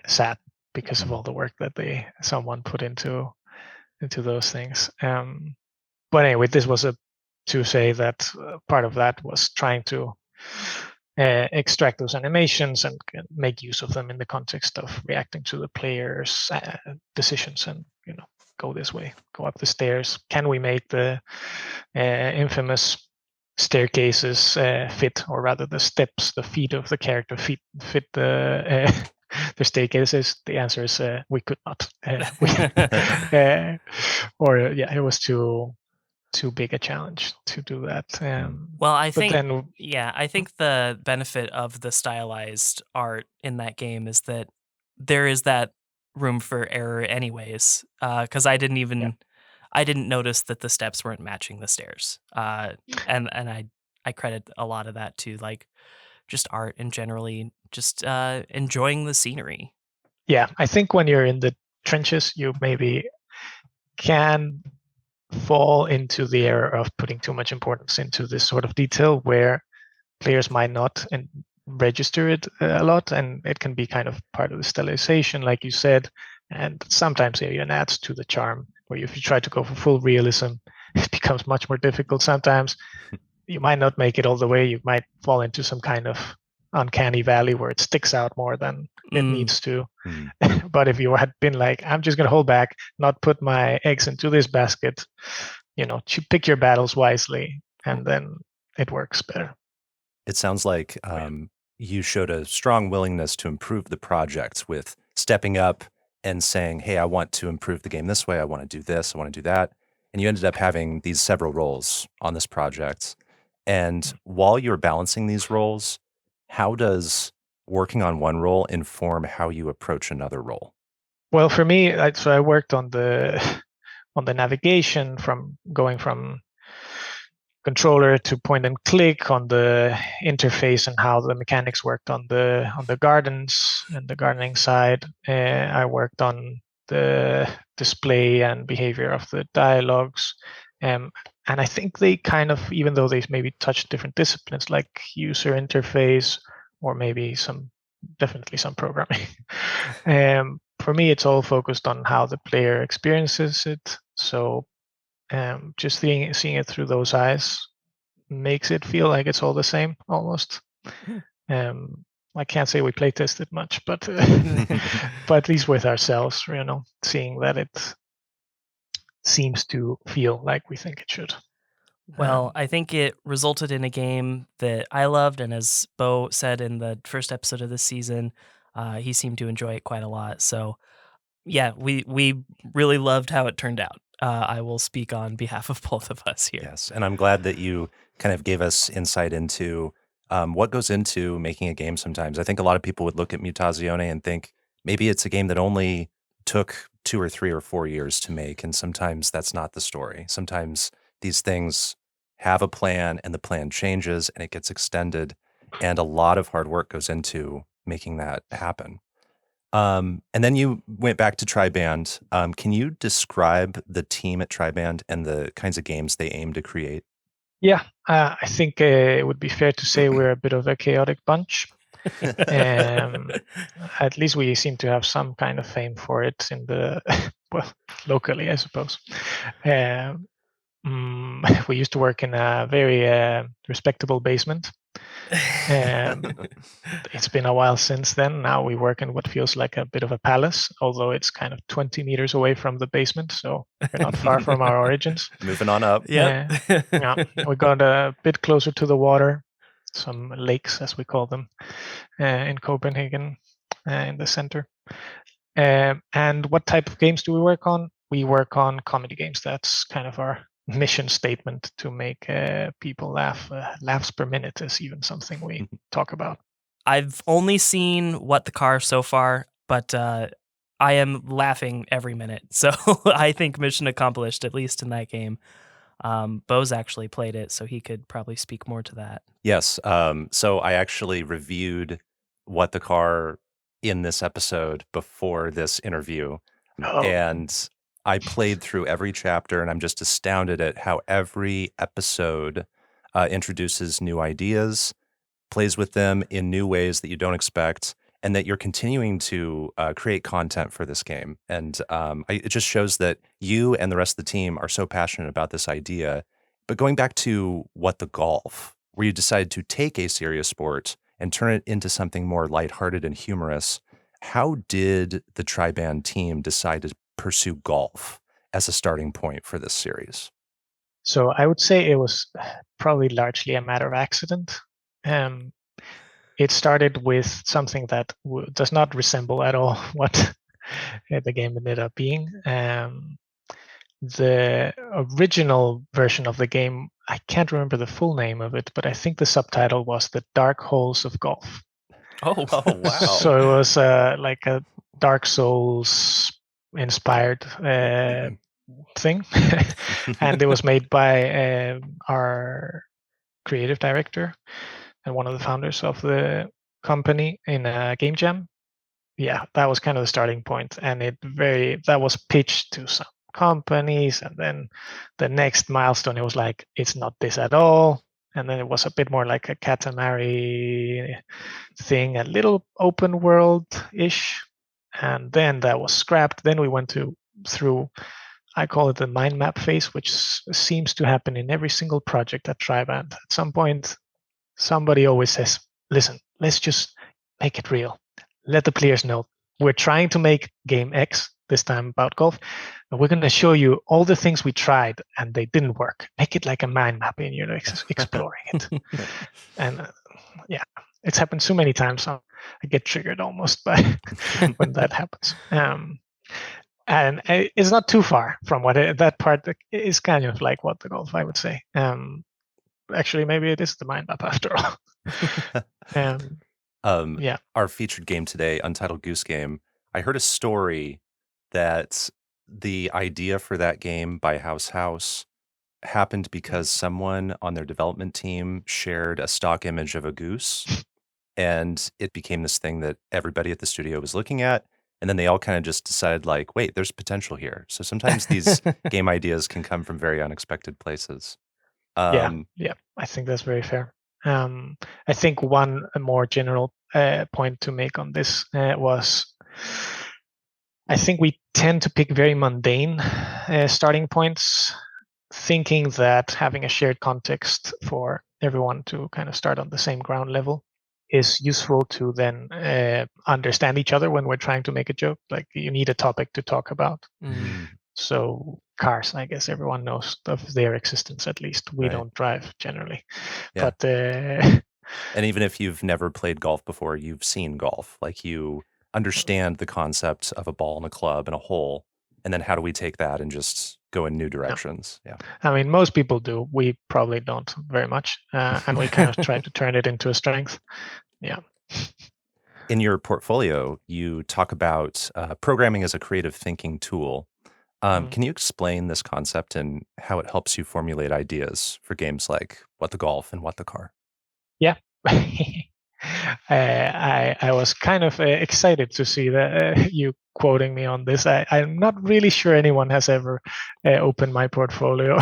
sad because of all the work that someone put into those things. But anyway, this was to say that part of that was trying to extract those animations and make use of them in the context of reacting to the players' decisions, and go this way, go up the stairs. Can we make the infamous staircases fit, or rather the steps, the feet of the character fit the staircases? The answer is we could not. It was too too big a challenge to do that. Well, I But think then, I think the benefit of the stylized art in that game is that there is that room for error anyways. Because I didn't yeah, even I didn't notice that the steps weren't matching the stairs. And I credit a lot of that to like just art and generally just enjoying the scenery. yeah, I think when you're in the trenches, you maybe can fall into the error of putting too much importance into this sort of detail where players might not and register it a lot, and it can be kind of part of the stylization, like you said, and sometimes it even adds to the charm. Where if you try to go for full realism, it becomes much more difficult. Sometimes you might not make it all the way. You might fall into some kind of uncanny valley where it sticks out more than it needs to. But if you had been like, I'm just going to hold back, not put my eggs into this basket, pick your battles wisely, and then it works better. It sounds like you showed a strong willingness to improve the project with stepping up and saying, hey, I want to improve the game this way. I want to do this. I want to do that. And you ended up having these several roles on this project. And while you're balancing these roles, how does working on one role inform how you approach another role? Well, for me, I worked on the on the navigation, from going from controller to point and click, on the interface and how the mechanics worked on the gardens and the gardening side. I worked on the display and behavior of the dialogues. And I think they kind of, even though they maybe touch different disciplines like user interface or maybe definitely some programming, for me, it's all focused on how the player experiences it. So just seeing it through those eyes makes it feel like it's all the same almost. I can't say we play tested much, but but at least with ourselves, seeing that it seems to feel like we think it should. Well, I think it resulted in a game that I loved, and as Bo said in the first episode of this season, he seemed to enjoy it quite a lot. So, yeah, we really loved how it turned out. I will speak on behalf of both of us here. Yes, and I'm glad that you kind of gave us insight into what goes into making a game sometimes. I think a lot of people would look at Mutazione and think maybe it's a game that only took 2 or 3 or 4 years to make, and sometimes that's not the story. Sometimes these things have a plan and the plan changes and it gets extended, and a lot of hard work goes into making that happen. And then you went back to Triband. Can you describe the team at Triband and the kinds of games they aim to create? Yeah, I think it would be fair to say we're a bit of a chaotic bunch. At least we seem to have some kind of fame for it in the locally, I suppose. We used to work in a very respectable basement. It's been a while since then. Now we work in what feels like a bit of a palace, although it's kind of 20 meters away from the basement, so we're not far from our origins. Moving on up. Yeah. We got a bit closer to the water, some lakes, as we call them, in Copenhagen, in the center. And what type of games do we work on? We work on comedy games. That's kind of our mission statement, to make people laugh. Laughs per minute is even something we talk about. I've only seen What the Car so far, but I am laughing every minute. So I think mission accomplished, at least in that game. Bo's actually played it, so he could probably speak more to that. Yes. So I actually reviewed What the Car in this episode before this interview. And I played through every chapter, and I'm just astounded at how every episode introduces new ideas, plays with them in new ways that you don't expect, and that you're continuing to create content for this game. And it just shows that you and the rest of the team are so passionate about this idea. But going back to What the Golf, where you decided to take a serious sport and turn it into something more lighthearted and humorous, how did the Triband team decide to pursue golf as a starting point for this series? So I would say it was probably largely a matter of accident. It started with something that does not resemble at all what the game ended up being. the original version of the game, I can't remember the full name of it, but I think the subtitle was The Dark Holes of Golf. Oh, Oh, wow. So it was like a Dark Souls inspired thing. And it was made by our creative director and one of the founders of the company in a game jam. Yeah, that was kind of the starting point, and that was pitched to some companies, and then the next milestone, it was like, it's not this at all, and then it was a bit more like a Katamari thing, a little open world ish, and then that was scrapped. Then we went through, I call it the mind map phase, which seems to happen in every single project at Triband. At some point, somebody always says, listen, let's just make it real. Let the players know we're trying to make game X, this time about golf, and we're going to show you all the things we tried and they didn't work. Make it like a mind map and you're exploring it. And yeah, it's happened so many times. I get triggered almost by when that happens. And it's not too far from what that part is kind of like what the golf, I would say. Actually, maybe it is the mind map after all. Yeah. Our featured game today, Untitled Goose Game, I heard a story that the idea for that game by House happened because someone on their development team shared a stock image of a goose, and it became this thing that everybody at the studio was looking at. And then they all kind of just decided, like, wait, there's potential here. So sometimes these game ideas can come from very unexpected places. Yeah, I think that's very fair. I think one more general point to make on this was, I think we tend to pick very mundane starting points, thinking that having a shared context for everyone to kind of start on the same ground level is useful to then understand each other when we're trying to make a joke. Like, you need a topic to talk about. So cars, I guess everyone knows of their existence, at least. We don't drive generally. Yeah. But and even if you've never played golf before, you've seen golf. Like, you understand the concept of a ball and a club and a hole. And then how do we take that and just go in new directions? Yeah. I mean, most people do. We probably don't very much. And we kind of try to turn it into a strength. Yeah. In your portfolio, you talk about programming as a creative thinking tool. Can you explain this concept and how it helps you formulate ideas for games like What the Golf and What the Car? Yeah. I was kind of excited to see that you quoting me on this. I'm not really sure anyone has ever opened my portfolio.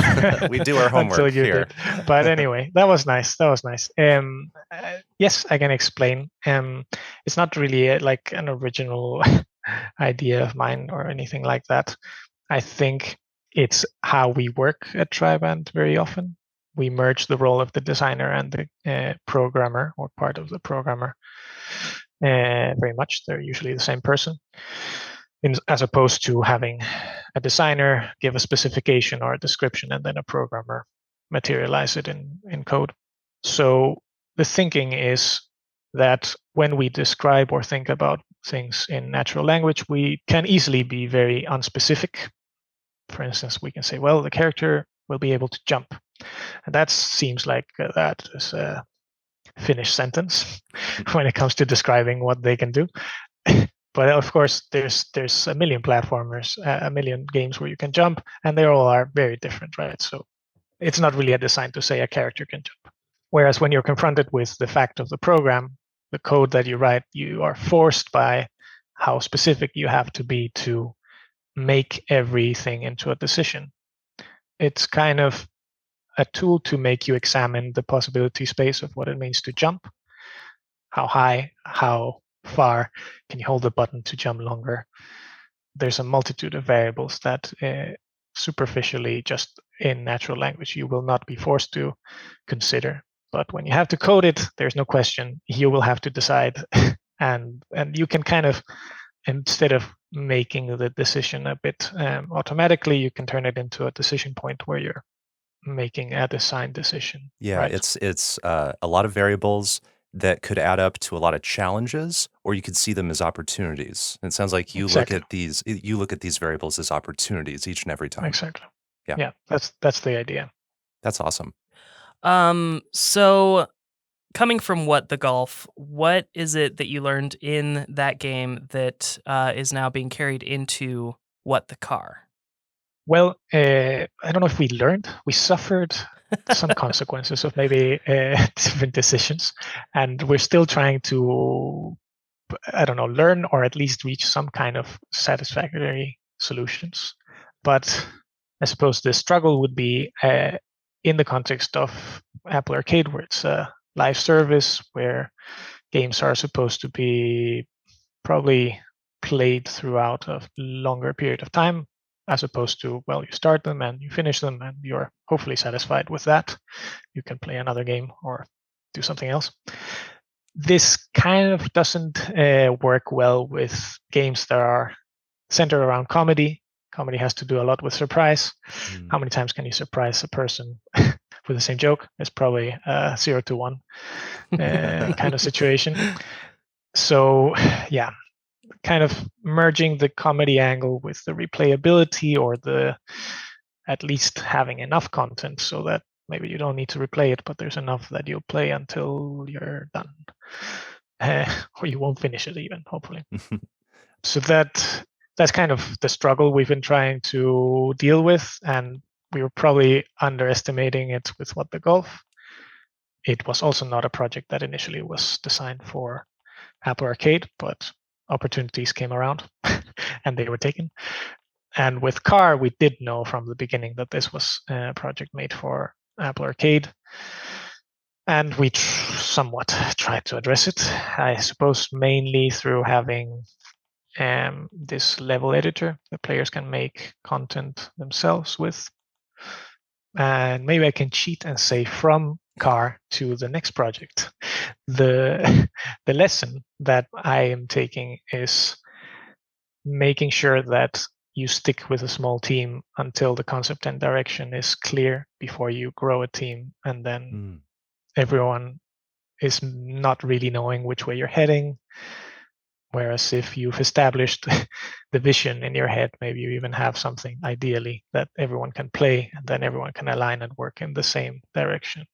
We do our homework until you here. did. But anyway, that was nice. Yes, I can explain. It's not really like an original idea of mine or anything like that. I think it's how we work at Triband very often. We merge the role of the designer and the programmer, or part of the programmer, very much. They're usually the same person, as opposed to having a designer give a specification or a description and then a programmer materialize it in code. So the thinking is that when we describe or think about things in natural language, we can easily be very unspecific. For instance, we can say, well, the character will be able to jump. And that seems like that is a finished sentence when it comes to describing what they can do. But of course, there's a million platformers, a million games where you can jump, and they all are very different, right? So it's not really a design to say a character can jump. Whereas when you're confronted with the fact of the program, the code that you write, you are forced by how specific you have to be to make everything into a decision. It's kind of a tool to make you examine the possibility space of what it means to jump. How high, how far can you hold the button to jump longer? There's a multitude of variables that superficially, just in natural language, you will not be forced to consider. But when you have to code it, there's no question. You will have to decide. and you can kind of, instead of making the decision a bit automatically, you can turn it into a decision point where you're making a design decision. Yeah, right? it's a lot of variables. that could add up to a lot of challenges, or you could see them as opportunities. And it sounds like you Exactly. look at these variables as opportunities each and every time. Exactly. Yeah. Yeah, that's the idea. That's awesome. So coming from What the Golf, what is it that you learned in that game that is now being carried into What the Car? Well, I don't know if we learned. We suffered some consequences of maybe different decisions, and we're still trying to, I don't know, learn or at least reach some kind of satisfactory solutions. But I suppose the struggle would be in the context of Apple Arcade, where it's a live service where games are supposed to be probably played throughout a longer period of time, as opposed to, well, you start them and you finish them and you're hopefully satisfied with that. You can play another game or do something else. This kind of doesn't work well with games that are centered around comedy. Comedy has to do a lot with surprise. How many times can you surprise a person with the same joke? It's probably 0 to 1 kind of situation. So, yeah, kind of merging the comedy angle with the replayability, or the at least having enough content so that maybe you don't need to replay it, but there's enough that you'll play until you're done, or you won't finish it even, hopefully. So that's kind of the struggle we've been trying to deal with, and we were probably underestimating it with What the Golf. It was also not a project that initially was designed for Apple Arcade, but opportunities came around and they were taken. And with Car, we did know from the beginning that this was a project made for Apple Arcade. And we somewhat tried to address it, I suppose, mainly through having this level editor that players can make content themselves with. And maybe I can cheat and say from Car to the next project. The lesson that I am taking is making sure that you stick with a small team until the concept and direction is clear before you grow a team, and then everyone is not really knowing which way you're heading. Whereas if you've established the vision in your head, maybe you even have something ideally that everyone can play, and then everyone can align and work in the same direction.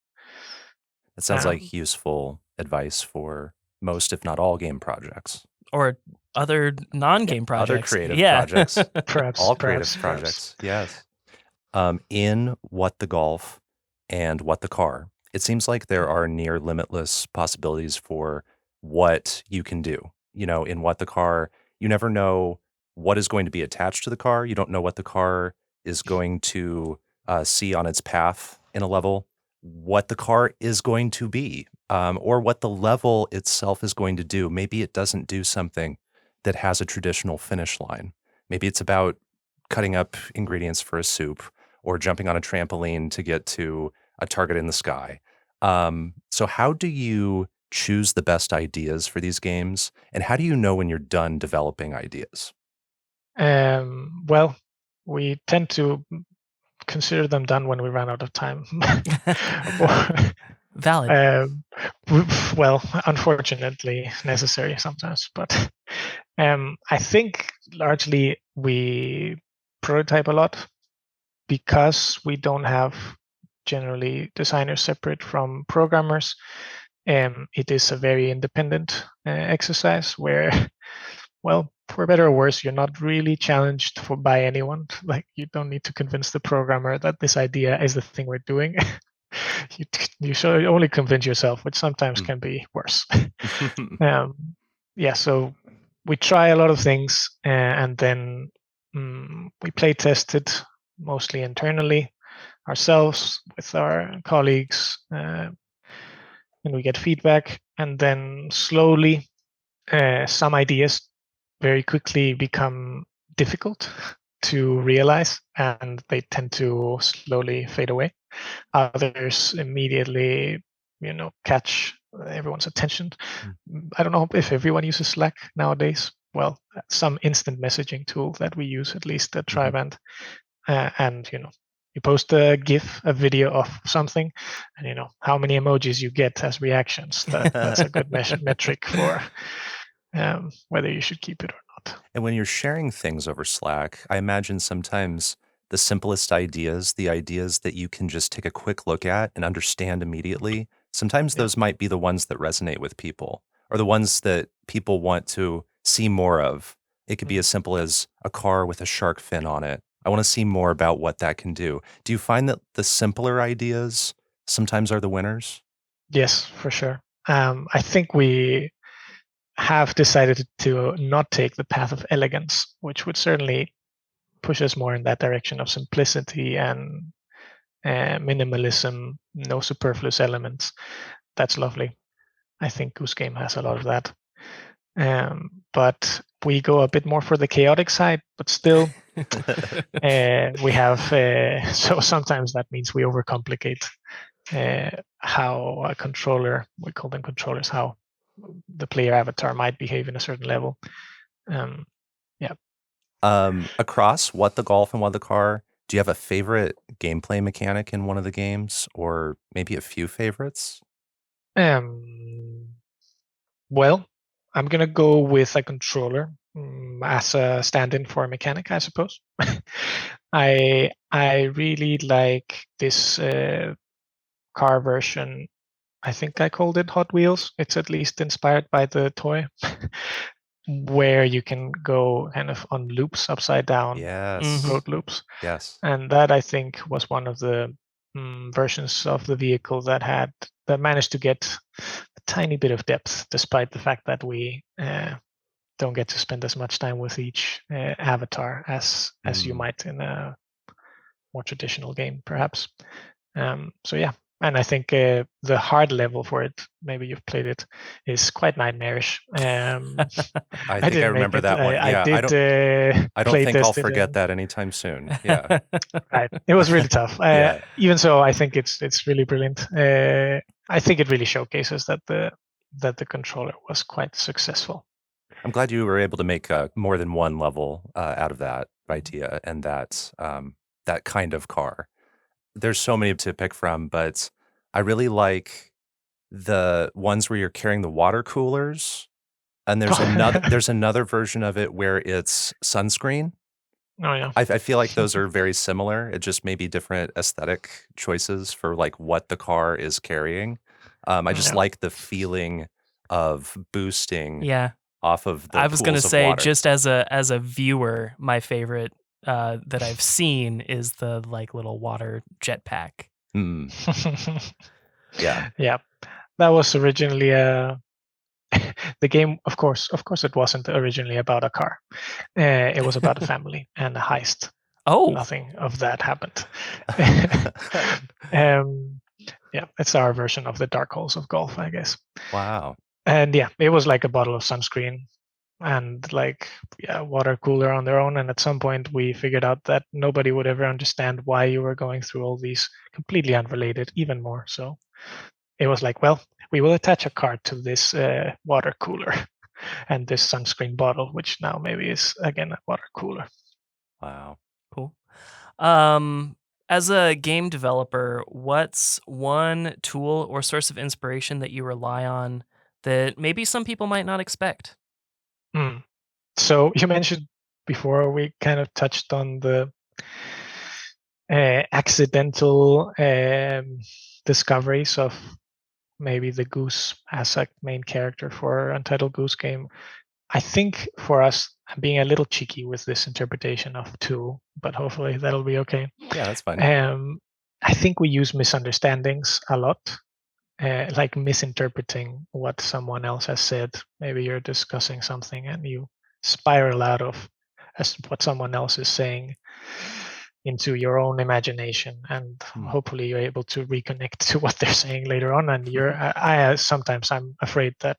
That sounds like useful advice for most, if not all, game projects. Or other non-game projects. Other creative projects. Perhaps. All creative projects, yes. In What the Golf and What the Car, it seems like there are near limitless possibilities for what you can do. You know, in What the Car, you never know what is going to be attached to the car. You don't know what the car is going to see on its path in a level, what the car is going to be, or what the level itself is going to do. Maybe it doesn't do something that has a traditional finish line. Maybe it's about cutting up ingredients for a soup or jumping on a trampoline to get to a target in the sky. So how do you choose the best ideas for these games? And how do you know when you're done developing ideas? Well, we tend to consider them done when we run out of time. Valid. Well, unfortunately, necessary sometimes. But I think largely we prototype a lot because we don't have generally designers separate from programmers. It is a very independent exercise where, well, for better or worse, you're not really challenged by anyone. Like, you don't need to convince the programmer that this idea is the thing we're doing. You should only convince yourself, which sometimes can be worse. Yeah, so we try a lot of things, and then we play test it mostly internally ourselves with our colleagues, and we get feedback, and then slowly some ideas very quickly become difficult to realize, and they tend to slowly fade away. Others immediately, catch everyone's attention. I don't know if everyone uses Slack nowadays. Well, some instant messaging tool that we use, at least at Triband, and You post a GIF, a video of something, and how many emojis you get as reactions. That's a good metric for whether you should keep it or not. And when you're sharing things over Slack, I imagine sometimes the simplest ideas, the ideas that you can just take a quick look at and understand immediately, sometimes those might be the ones that resonate with people, or the ones that people want to see more of. It could be as simple as a car with a shark fin on it. I want to see more about what that can do. Do you find that the simpler ideas sometimes are the winners? Yes, for sure. I think we have decided to not take the path of elegance, which would certainly push us more in that direction of simplicity and minimalism, no superfluous elements. That's lovely. I think Goose Game has a lot of that. But we go a bit more for the chaotic side, but still we have, so sometimes that means we overcomplicate how a controller, we call them controllers, how the player avatar might behave in a certain level. Across What the Golf and What the Car, do you have a favorite gameplay mechanic in one of the games, or maybe a few favorites? Well, I'm gonna go with a controller as a stand-in for a mechanic, I suppose. I really like this car version. I think I called it Hot Wheels. It's at least inspired by the toy, where you can go kind of on loops, upside down Yes. road loops. Yes. And that, I think, was one of the versions of the vehicle that managed to get a tiny bit of depth, despite the fact that we don't get to spend as much time with each avatar as you might in a more traditional game, perhaps. So yeah, and I think the hard level for it, maybe you've played it, is quite nightmarish. I think I didn't remember make it. that one. Yeah, I did. I don't think I'll forget that anytime soon. Yeah. Right. It was really tough. Yeah. Even so, I think it's really brilliant. I think it really showcases that the controller was quite successful. I'm glad you were able to make more than one level out of that idea and that kind of car. There's so many to pick from, but I really like the ones where you're carrying the water coolers, and there's another version of it where it's sunscreen. Oh yeah. I feel like those are very similar. It just may be different aesthetic choices for like what the car is carrying. I just like the feeling of boosting off of the I was going to say, water. just as a viewer, my favorite that I've seen is the like little water jetpack. Yeah. Yeah. That was originally the game, of course it wasn't originally about a car. It was about a family and a heist. Oh. Nothing of that happened. Yeah, it's our version of the dark holes of golf, I guess. Wow. And yeah, it was like a bottle of sunscreen and water cooler on their own. And at some point we figured out that nobody would ever understand why you were going through all these completely unrelated, even more. So it was like, well, we will attach a card to this water cooler and this sunscreen bottle, which now maybe is again a water cooler. Wow. Cool. As a game developer, what's one tool or source of inspiration that you rely on that maybe some people might not expect? So you mentioned before, we kind of touched on the accidental discoveries of maybe the goose as a main character for Untitled Goose Game. I think for us, I'm being a little cheeky with this interpretation of tool, but hopefully that'll be okay. Yeah, that's fine. I think we use misunderstandings a lot, like misinterpreting what someone else has said. Maybe you're discussing something and you spiral out of what someone else is saying into your own imagination, and hopefully you're able to reconnect to what they're saying later on. And sometimes I'm afraid that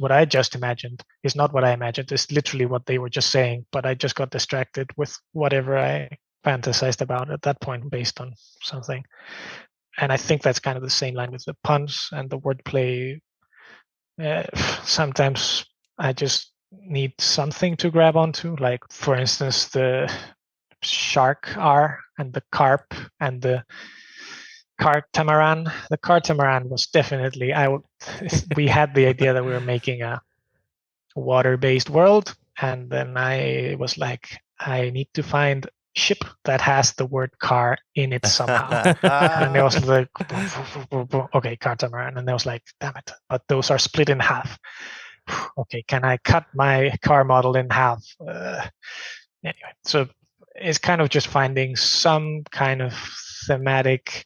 what I just imagined is not what I imagined. It's literally what they were just saying, but I just got distracted with whatever I fantasized about at that point based on something. And I think that's kind of the same line with the puns and the wordplay. Sometimes I just need something to grab onto, like for instance the shark are, and the carp, and the catamaran. The catamaran was definitely we had the idea that we were making a water-based world, and then I was like, I need to find ship that has the word car in it somehow. And it was like, okay, catamaran. And I was like, damn it, but those are split in half. Okay, can I cut my car model in half? Anyway, so it's kind of just finding some kind of thematic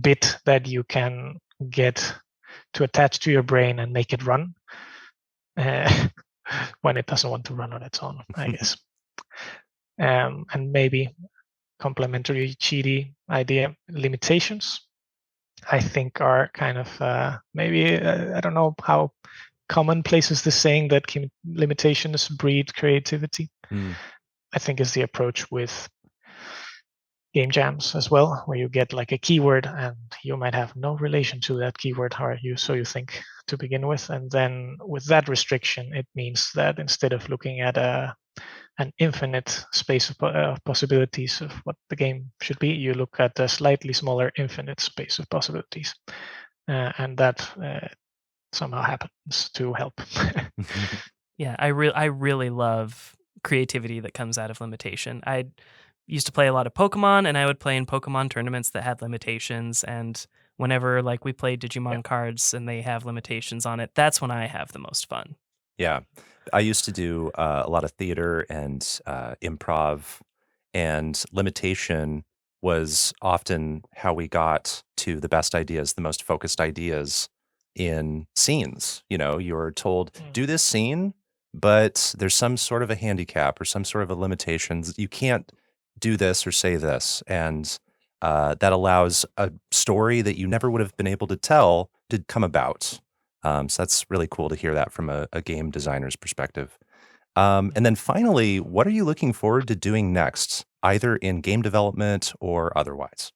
bit that you can get to attach to your brain and make it run when it doesn't want to run on its own, I guess. And maybe complementary cheaty idea limitations, I think, are kind of maybe I don't know how commonplace is the saying that limitations breed creativity. I think is the approach with game jams as well, where you get like a keyword and you might have no relation to that keyword, so you think to begin with, and then with that restriction, it means that instead of looking at an infinite space of possibilities of what the game should be, you look at a slightly smaller infinite space of possibilities, and that somehow happens to help. Yeah, I really love creativity that comes out of limitation. I used to play a lot of Pokemon, and I would play in Pokemon tournaments that had limitations, and whenever like we play Digimon cards and they have limitations on it, that's when I have the most fun. Yeah. I used to do a lot of theater and improv, and limitation was often how we got to the best ideas, the most focused ideas in scenes. You know, you're told, do this scene, but there's some sort of a handicap or some sort of a limitation. You can't do this or say this. And that allows a story that you never would have been able to tell to come about. So that's really cool to hear that from a game designer's perspective. And then finally, what are you looking forward to doing next, either in game development or otherwise?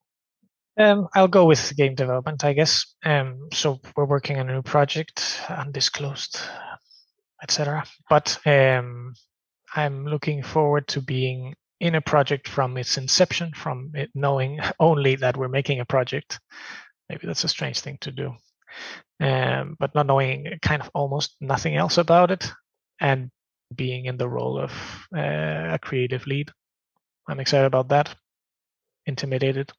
I'll go with game development, I guess. So we're working on a new project, undisclosed, etc. But I'm looking forward to being in a project from its inception, from it knowing only that we're making a project. Maybe that's a strange thing to do. But not knowing kind of almost nothing else about it, and being in the role of a creative lead. I'm excited about that. Intimidated.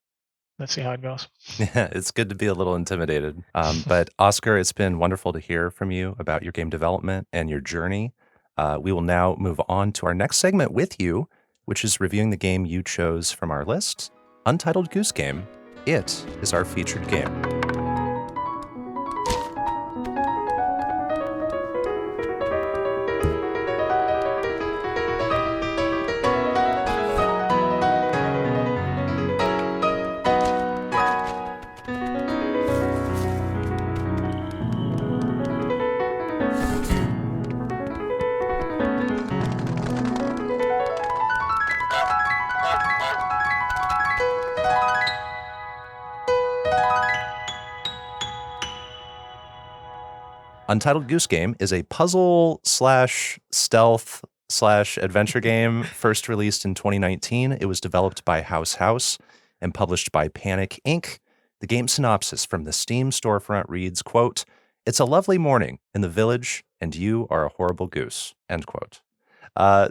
Let's see how it goes. Yeah, it's good to be a little intimidated. But Óscar, it's been wonderful to hear from you about your game development and your journey. We will now move on to our next segment with you, which is reviewing the game you chose from our list, Untitled Goose Game. It is our featured game. Untitled Goose Game is a puzzle / stealth / adventure game first released in 2019. It was developed by House and published by Panic Inc. The game synopsis from the Steam storefront reads, quote, "It's a lovely morning in the village and you are a horrible goose," end quote.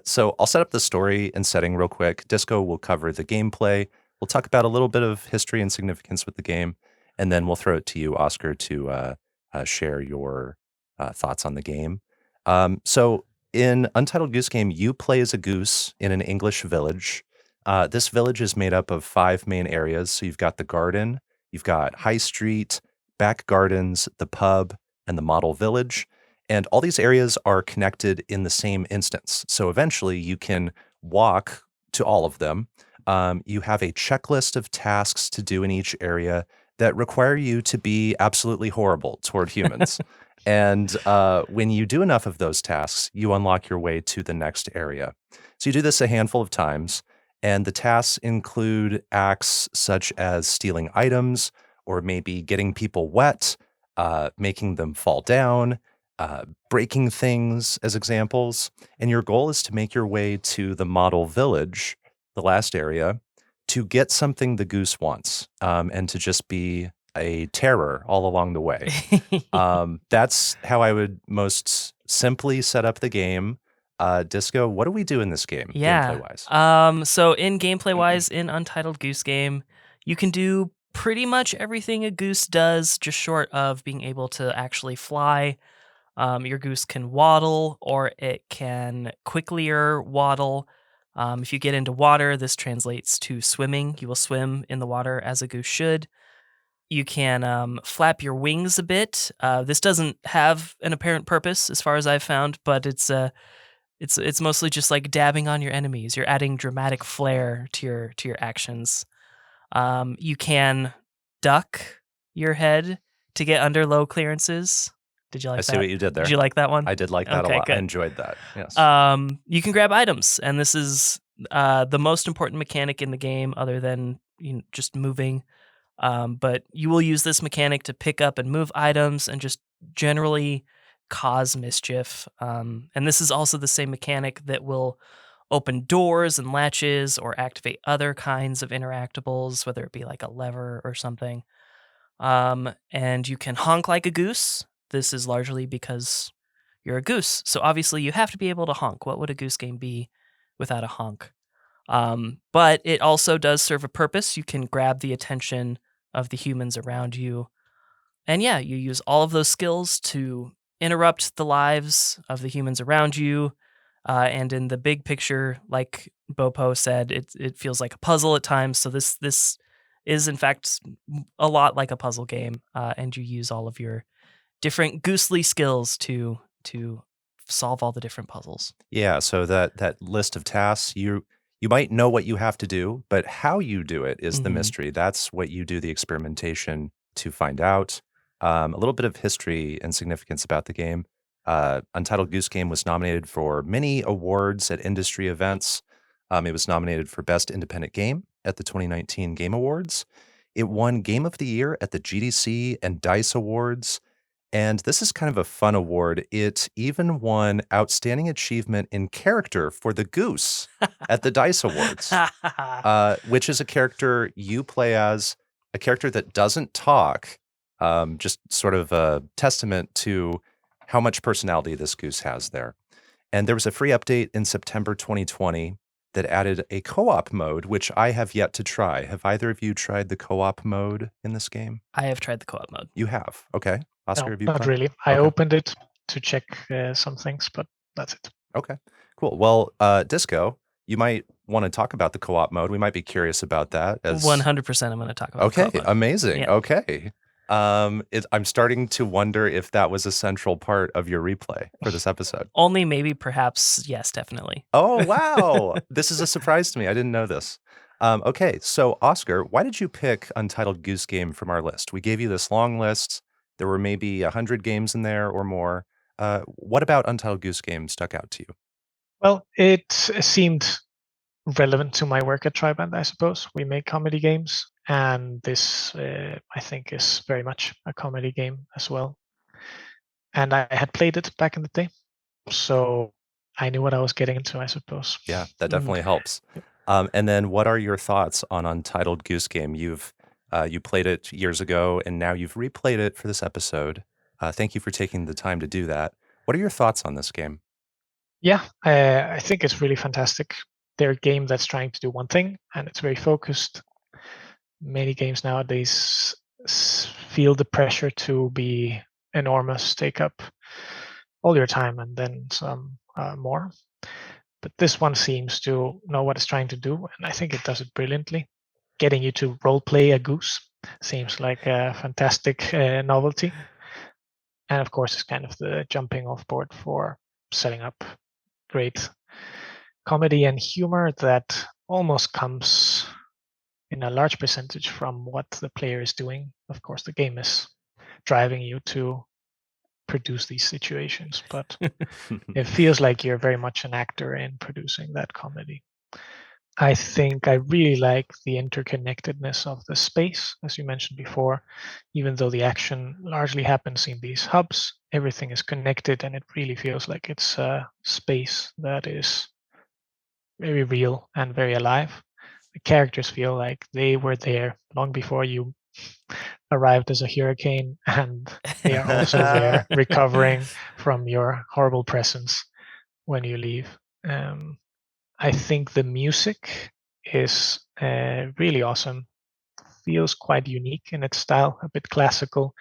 So I'll set up the story and setting real quick. Disco will cover the gameplay. We'll talk about a little bit of history and significance with the game, and then we'll throw it to you, Óscar, to share your thoughts on the game. So in Untitled Goose Game, you play as a goose in an English village. This village is made up of 5 main areas. So you've got the garden, you've got High Street, back gardens, the pub, and the model village. And all these areas are connected in the same instance. So eventually you can walk to all of them. You have a checklist of tasks to do in each area that require you to be absolutely horrible toward humans. And when you do enough of those tasks, you unlock your way to the next area. So you do this a handful of times, and the tasks include acts such as stealing items, or maybe getting people wet, making them fall down, breaking things as examples. And your goal is to make your way to the model village, the last area, to get something the goose wants, and to just be a terror all along the way. That's how I would most simply set up the game. Disco, what do we do in this game, gameplay-wise? So in gameplay-wise, in Untitled Goose Game, you can do pretty much everything a goose does, just short of being able to actually fly. Your goose can waddle, or it can quicklier waddle. If you get into water, this translates to swimming. You will swim in the water as a goose should. You can flap your wings a bit. This doesn't have an apparent purpose, as far as I've found, but it's mostly just like dabbing on your enemies. You're adding dramatic flair to your actions. You can duck your head to get under low clearances. Did you like that? I see what you did there. Did you like that one? I did like that a lot. Good. I enjoyed that. Yes. You can grab items, and this is the most important mechanic in the game, other than just moving. But you will use this mechanic to pick up and move items, and just generally cause mischief. And this is also the same mechanic that will open doors and latches or activate other kinds of interactables, whether it be like a lever or something. And you can honk like a goose. This is largely because you're a goose. So obviously you have to be able to honk. What would a goose game be without a honk? But it also does serve a purpose. You can grab the attention of the humans around you. And yeah, you use all of those skills to interrupt the lives of the humans around you. And in the big picture, like Bopo said, it feels like a puzzle at times. So this is in fact a lot like a puzzle game, and you use all of your different goosely skills to solve all the different puzzles. Yeah, so that list of tasks, you might know what you have to do, but how you do it is the mystery. That's what you do the experimentation to find out. A little bit of history and significance about the game. Untitled Goose Game was nominated for many awards at industry events. It was nominated for Best Independent Game at the 2019 Game Awards. It won Game of the Year at the GDC and DICE Awards. And this is kind of a fun award. It even won Outstanding Achievement in Character for the Goose at the DICE Awards, which is a character you play as, a character that doesn't talk, just sort of a testament to how much personality this goose has there. And there was a free update in September 2020 that added a co-op mode, which I have yet to try. Have either of you tried the co-op mode in this game? I have tried the co-op mode. You have? Okay. Oscar, No, have you not played? really. I Okay. opened it to check some things, but that's it. Okay, cool. Well, Disco, you might want to talk about the co-op mode. We might be curious about that. 100% I'm going to talk about Okay, the co-op mode. amazing. Yeah. Okay. I'm starting to wonder if that was a central part of your replay for this episode. Only maybe, perhaps, yes, definitely. Oh, wow. This is a surprise to me. I didn't know this. Okay, so Oscar, why did you pick Untitled Goose Game from our list? We gave you this long list. There were maybe 100 games in there or more. What about Untitled Goose Game stuck out to you? Well, it seemed relevant to my work at Triband, I suppose. We make comedy games, and this, I think, is very much a comedy game as well. And I had played it back in the day, so I knew what I was getting into, I suppose. Yeah, that definitely helps. And then what are your thoughts on Untitled Goose Game? You played it years ago, and now you've replayed it for this episode. Thank you for taking the time to do that. What are your thoughts on this game? Yeah, I think it's really fantastic. They're a game that's trying to do one thing, and it's very focused. Many games nowadays feel the pressure to be enormous, take up all your time and then some more. But this one seems to know what it's trying to do, and I think it does it brilliantly. Getting you to role play a goose seems like a fantastic novelty. And of course, it's kind of the jumping off board for setting up great comedy and humor that almost comes in a large percentage from what the player is doing. Of course, the game is driving you to produce these situations, but it feels like you're very much an actor in producing that comedy. I think I really like the interconnectedness of the space, as you mentioned before. Even though the action largely happens in these hubs, everything is connected, and it really feels like it's a space that is very real and very alive. the characters feel like they were there long before you arrived as a hurricane, and they are also there recovering from your horrible presence when you leave. I think the music is really awesome. Feels quite unique in its style, a bit classical.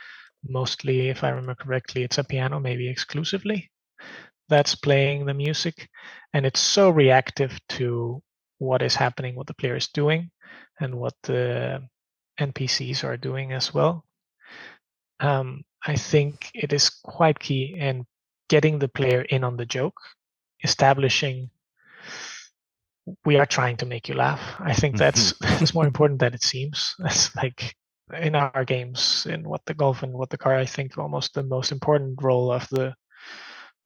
Mostly, if I remember correctly, it's a piano, maybe exclusively, that's playing the music. And it's so reactive to what is happening, what the player is doing, and what the NPCs are doing as well. I think it is quite key in getting the player in on the joke, establishing we are trying to make you laugh. I think that's more important than it seems. That's like in our games, in What the Golf and What the Car, I think almost the most important role of the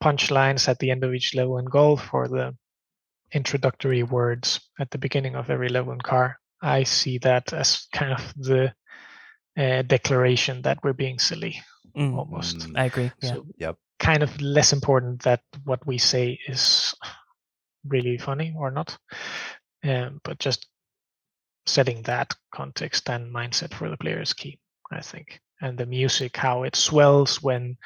punchlines at the end of each level in Golf or the introductory words at the beginning of every level in Car. I see that as kind of the declaration that we're being silly, almost. I agree. Yeah. So Yep. kind of less important that what we say is really funny or not, but just setting that context and mindset for the player is key, I think. And the music, how it swells when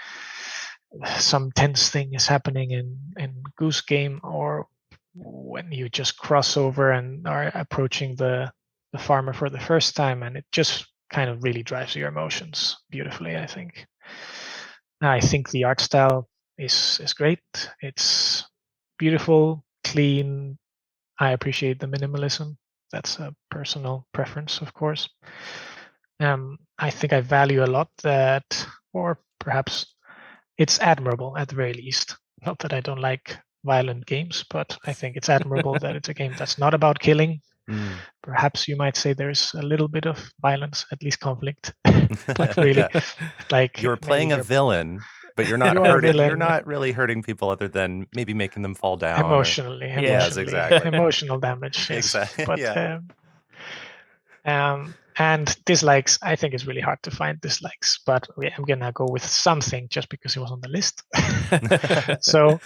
some tense thing is happening in Goose Game, or when you just cross over and are approaching the farmer for the first time, and it just kind of really drives your emotions beautifully, I think. I think the art style is great. It's beautiful, clean. I appreciate the minimalism. That's a personal preference, of course. I think I value a lot that, or perhaps it's admirable at the very least. Not that I don't like violent games, but I think it's admirable that it's a game that's not about killing. Perhaps you might say there's a little bit of violence, at least conflict. But really, like you're playing a villain, but you're not You're not really hurting people other than maybe making them fall down. Emotionally. Yes, exactly. Emotional damage. Yes. Exactly. But yeah. And dislikes, I think it's really hard to find dislikes, but I'm gonna go with something just because it was on the list. So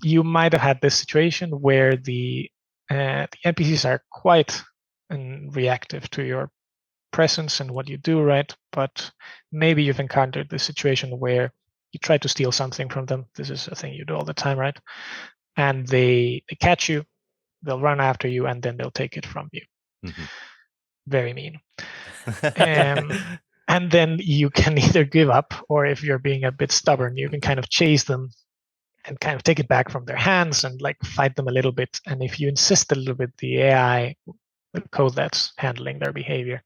you might have had this situation where the NPCs are quite reactive to your presence and what you do, right? But maybe you've encountered this situation where you try to steal something from them. This is a thing you do all the time, right? And they catch you, they'll run after you, and then they'll take it from you. Very mean. And then you can either give up, or if you're being a bit stubborn, you can kind of chase them and kind of take it back from their hands and like fight them a little bit. And if you insist a little bit, the AI, the code that's handling their behavior,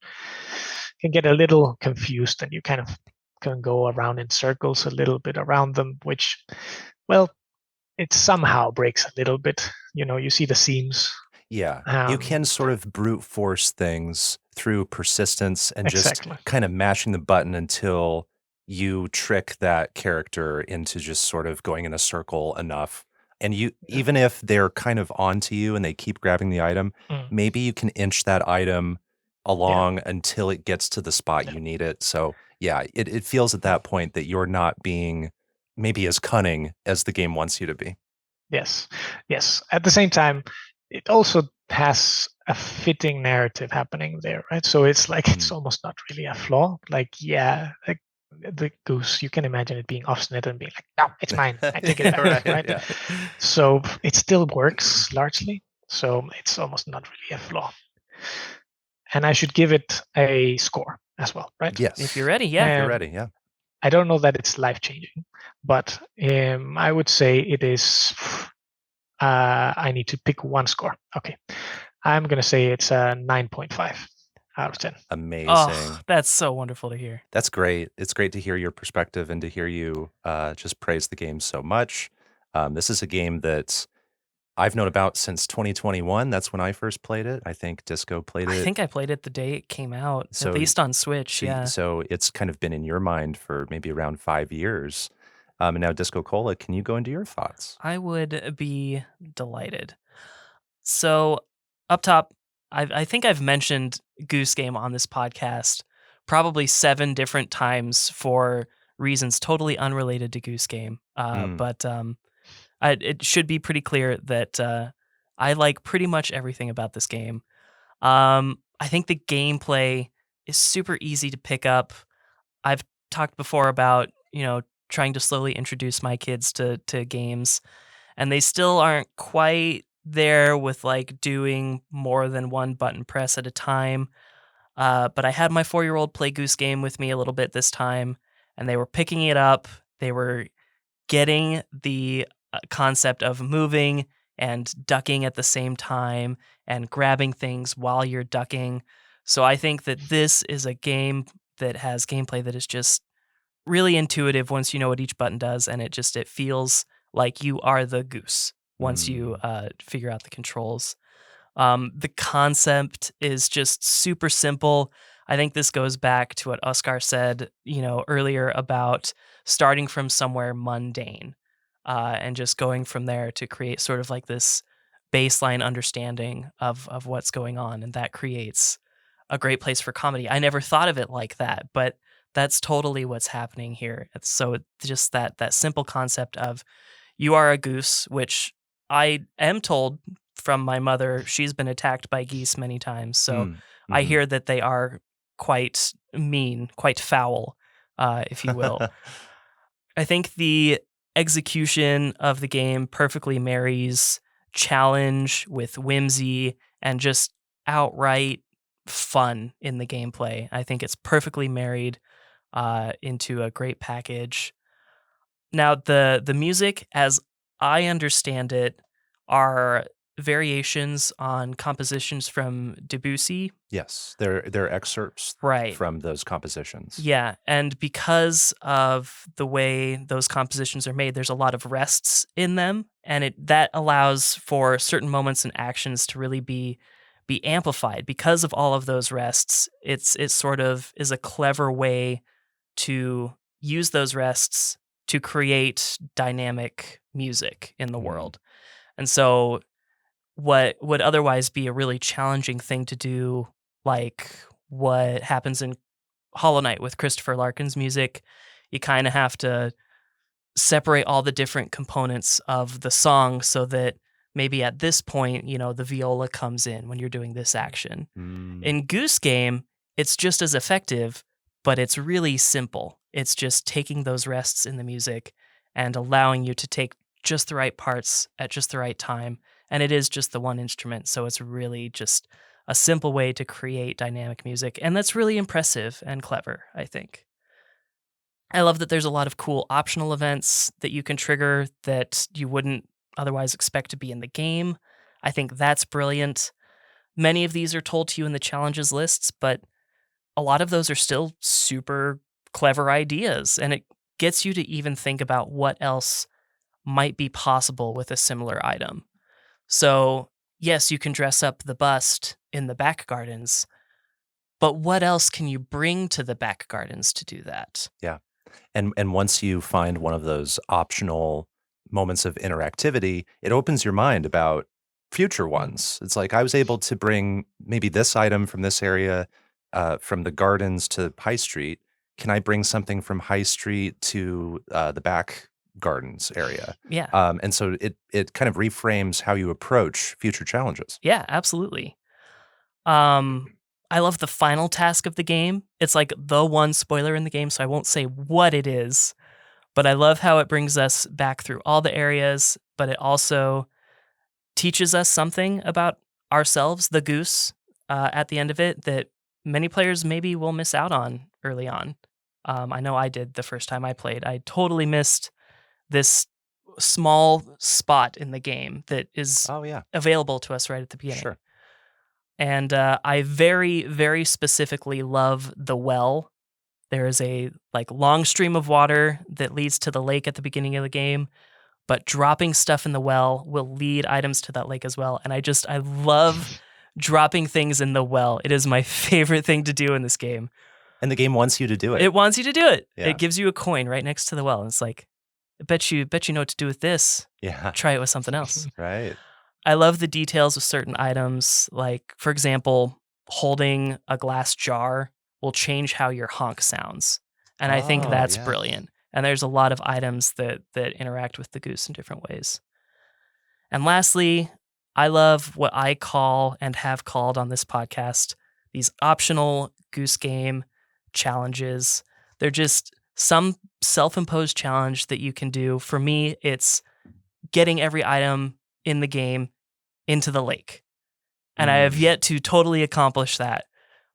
can get a little confused, and you kind of can go around in circles a little bit around them, which, well, it somehow breaks a little bit. You see the seams. Yeah, you can sort of brute force things through persistence and just kind of mashing the button until you trick that character into just sort of going in a circle enough. And even if they're kind of onto you and they keep grabbing the item, maybe you can inch that item along until it gets to the spot you need it. So yeah, it feels at that point that you're not being maybe as cunning as the game wants you to be. Yes. At the same time, it also has a fitting narrative happening there, right? So it's like it's almost not really a flaw. Like, like the goose, you can imagine it being obstinate and being like, no, it's mine. I take it back, right? Yeah. So it still works largely. So it's almost not really a flaw. And I should give it a score as well, right? Yes. If you're ready, yeah. If you're ready, yeah. I don't know that it's life-changing, but I would say it is... I need to pick one score. Okay. I'm going to say it's a 9.5 out of 10. Amazing. Oh, that's so wonderful to hear. That's great. It's great to hear your perspective and to hear you just praise the game so much. This is a game that I've known about since 2021. That's when I first played it. I think Disco played it. I think I played it the day it came out, at least on Switch, yeah. So it's kind of been in your mind for maybe around 5 years. And now, DiscoCola, can you go into your thoughts? I would be delighted. So, up top, I think I've mentioned Goose Game on this podcast probably 7 different times for reasons totally unrelated to Goose Game. But it should be pretty clear that I like pretty much everything about this game. I think the gameplay is super easy to pick up. I've talked before about, trying to slowly introduce my kids to games, and they still aren't quite there with like doing more than one button press at a time. But I had my 4-year-old play Goose Game with me a little bit this time, and they were picking it up. They were getting the concept of moving and ducking at the same time and grabbing things while you're ducking. So I think that this is a game that has gameplay that is just really intuitive once you know what each button does, and it feels like you are the goose once you figure out the controls. The concept is just super simple. I think this goes back to what Óscar said, earlier about starting from somewhere mundane, and just going from there to create sort of like this baseline understanding of what's going on, and that creates a great place for comedy. I never thought of it like that, but that's totally what's happening here. So just that simple concept of you are a goose, which I am told from my mother, she's been attacked by geese many times. So I hear that they are quite mean, quite foul, if you will. I think the execution of the game perfectly marries challenge with whimsy and just outright fun in the gameplay. I think it's perfectly married into a great package. Now, the music, as I understand it, are variations on compositions from Debussy. Yes, they're excerpts Right. from those compositions. Yeah, and because of the way those compositions are made, there's a lot of rests in them, and that allows for certain moments and actions to really be amplified. Because of all of those rests, it sort of is a clever way to use those rests to create dynamic music in the world. And so what would otherwise be a really challenging thing to do, like what happens in Hollow Knight with Christopher Larkin's music, you kind of have to separate all the different components of the song so that maybe at this point, the viola comes in when you're doing this action. In Goose Game, it's just as effective, but it's really simple. It's just taking those rests in the music and allowing you to take just the right parts at just the right time. And it is just the one instrument, so it's really just a simple way to create dynamic music. And that's really impressive and clever, I think. I love that there's a lot of cool optional events that you can trigger that you wouldn't otherwise expect to be in the game. I think that's brilliant. Many of these are told to you in the challenges lists, but a lot of those are still super clever ideas, and it gets you to even think about what else might be possible with a similar item. So, yes, you can dress up the bust in the back gardens, but what else can you bring to the back gardens to do that? Yeah. And once you find one of those optional moments of interactivity, it opens your mind about future ones. It's like I was able to bring maybe this item from this area, from the gardens to High Street. Can I bring something from High Street to the back gardens area? Yeah. And so it kind of reframes how you approach future challenges. Yeah, absolutely. I love the final task of the game. It's like the one spoiler in the game, so I won't say what it is, but I love how it brings us back through all the areas, but it also teaches us something about ourselves, the goose, at the end of it that many players maybe will miss out on early on. I know I did the first time I played. I totally missed this small spot in the game that is available to us right at the beginning. Sure. And I very, very specifically love the well. There is a long stream of water that leads to the lake at the beginning of the game, but dropping stuff in the well will lead items to that lake as well. And I love dropping things in the well. It is my favorite thing to do in this game. And the game wants you to do it. It wants you to do it. Yeah. It gives you a coin right next to the well. And it's like, I bet you know what to do with this. Yeah. Try it with something else. Right. I love the details of certain items. Like, for example, holding a glass jar will change how your honk sounds. And I think that's brilliant. And there's a lot of items that interact with the goose in different ways. And lastly, I love what I call and have called on this podcast these optional Goose Game challenges. They're just some self-imposed challenge that you can do. For me, it's getting every item in the game into the lake. And I have yet to totally accomplish that.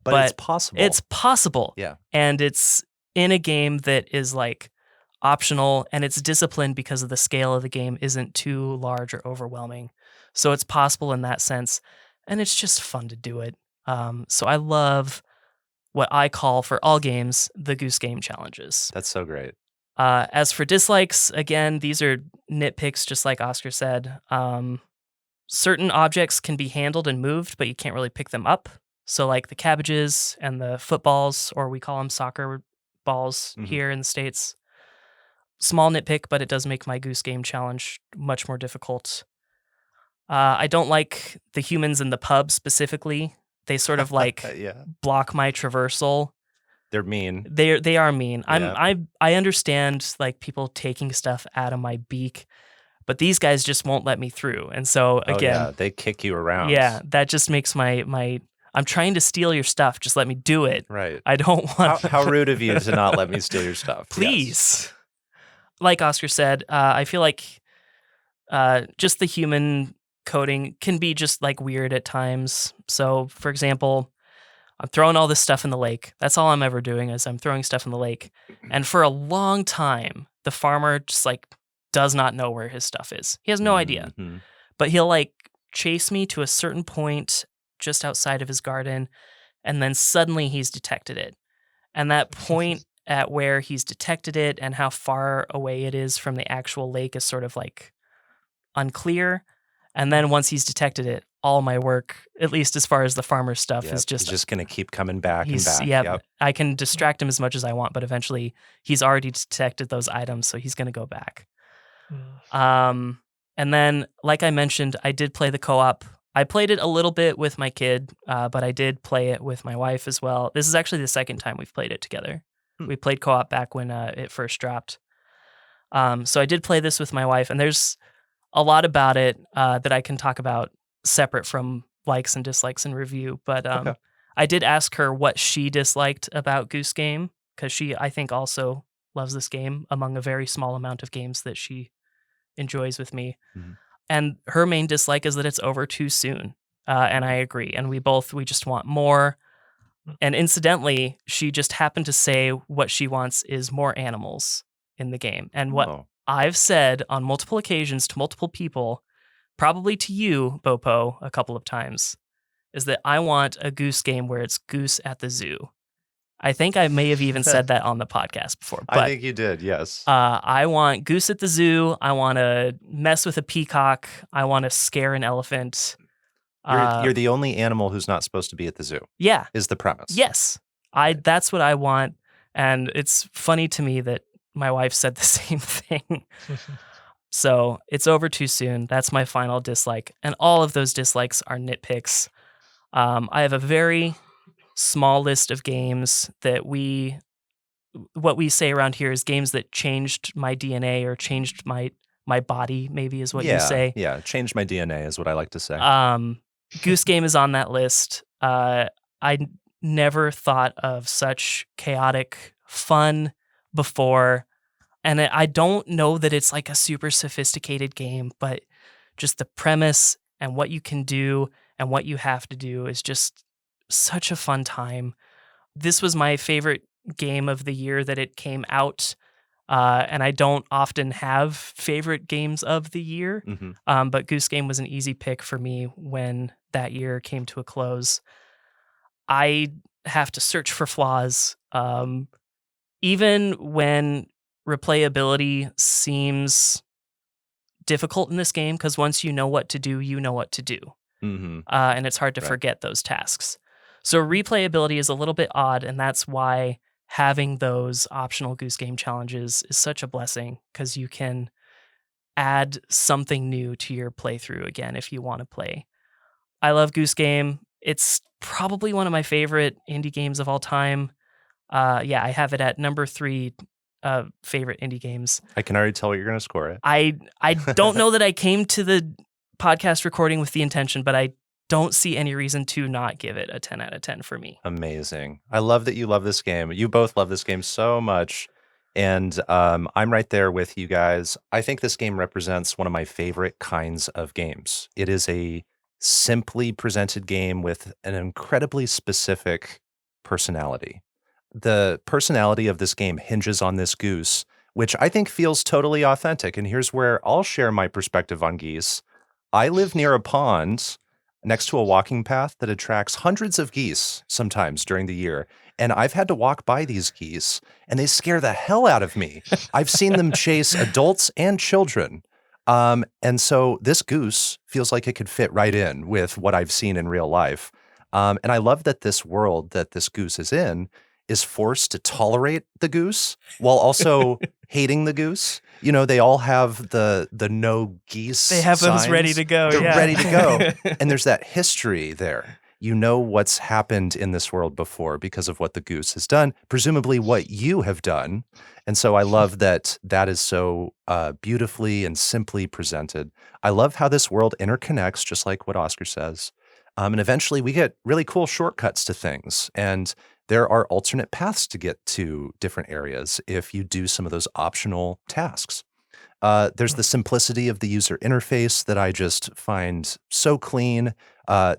But it's possible. It's possible. Yeah. And it's in a game that is like optional, and it's disciplined because of the scale of the game isn't too large or overwhelming. So it's possible in that sense. And it's just fun to do it. So I love what I call for all games the Goose Game challenges. That's so great. As for dislikes, again, these are nitpicks, just like Oscar said. Certain objects can be handled and moved, but you can't really pick them up. So like the cabbages and the footballs, or we call them soccer balls here in the States. Small nitpick, but it does make my Goose Game challenge much more difficult. I don't like the humans in the pub specifically. They sort of like block my traversal. They're mean. They are mean. Yeah. I understand like people taking stuff out of my beak, but these guys just won't let me through. And so again, they kick you around. Yeah, that just makes my I'm trying to steal your stuff. Just let me do it. Right. I don't want. How rude of you to not let me steal your stuff. Please. Yes. Like Oscar said, I feel like just the human coding can be just like weird at times. So, for example, I'm throwing all this stuff in the lake. That's all I'm ever doing is I'm throwing stuff in the lake. And for a long time, the farmer just like does not know where his stuff is. He has no idea. But he'll like chase me to a certain point just outside of his garden, and then suddenly he's detected it. And that point at where he's detected it and how far away it is from the actual lake is sort of like unclear. And then once he's detected it, all my work, at least as far as the farmer stuff, is just... He's just going to keep coming back and back. Yep. I can distract him as much as I want, but eventually he's already detected those items, so he's going to go back. And then, like I mentioned, I did play the co-op. I played it a little bit with my kid, but I did play it with my wife as well. This is actually the second time we've played it together. We played co-op back when it first dropped. So I did play this with my wife, and there's a lot about it that I can talk about separate from likes and dislikes and review. But I did ask her what she disliked about Goose Game, because she, I think, also loves this game among a very small amount of games that she enjoys with me. And her main dislike is that it's over too soon. And I agree. And we just want more. And incidentally, she just happened to say what she wants is more animals in the game. And what I've said on multiple occasions to multiple people, probably to you, Bopo, a couple of times, is that I want a Goose Game where it's Goose at the zoo. I think I may have even said that on the podcast before. But I think you did, yes. I want Goose at the zoo. I want to mess with a peacock. I want to scare an elephant. You're the only animal who's not supposed to be at the zoo. Yeah. Is the premise. Yes. That's what I want. And it's funny to me that my wife said the same thing. So it's over too soon. That's my final dislike. And all of those dislikes are nitpicks. I have a very small list of games that what we say around here is games that changed my DNA or changed my body, maybe is what you say. Yeah, changed my DNA is what I like to say. Goose Game is on that list. I never thought of such chaotic fun before. And I don't know that it's like a super sophisticated game, but just the premise and what you can do and what you have to do is just such a fun time. This was my favorite game of the year that it came out. And I don't often have favorite games of the year, but Goose Game was an easy pick for me when that year came to a close. I have to search for flaws. Even when replayability seems difficult in this game, because once you know what to do, you know what to do. And it's hard to forget those tasks. So replayability is a little bit odd, and that's why having those optional Goose Game challenges is such a blessing, because you can add something new to your playthrough again if you want to play. I love Goose Game. It's probably one of my favorite indie games of all time. I have it at number 3 favorite indie games. I can already tell what you're going to score it. I don't know that I came to the podcast recording with the intention, but I don't see any reason to not give it a 10 out of 10 for me. Amazing. I love that you love this game. You both love this game so much. And I'm right there with you guys. I think this game represents one of my favorite kinds of games. It is a simply presented game with an incredibly specific personality. The personality of this game hinges on this goose, which I think feels totally authentic. And here's where I'll share my perspective on geese. I live near a pond next to a walking path that attracts hundreds of geese sometimes during the year. And I've had to walk by these geese, and they scare the hell out of me. I've seen them chase adults and children. And so this goose feels like it could fit right in with what I've seen in real life. And I love that this world that this goose is in is forced to tolerate the goose while also hating the goose. You know, they all have the no geese. They have those signs. ready to go. They're yeah. ready to go. And there's that history there. You know what's happened in this world before because of what the goose has done, presumably what you have done. And so I love that that is so beautifully and simply presented. I love how this world interconnects, just like what Óscar says. And eventually we get really cool shortcuts to things. And there are alternate paths to get to different areas if you do some of those optional tasks. There's the simplicity of the user interface that I just find so clean.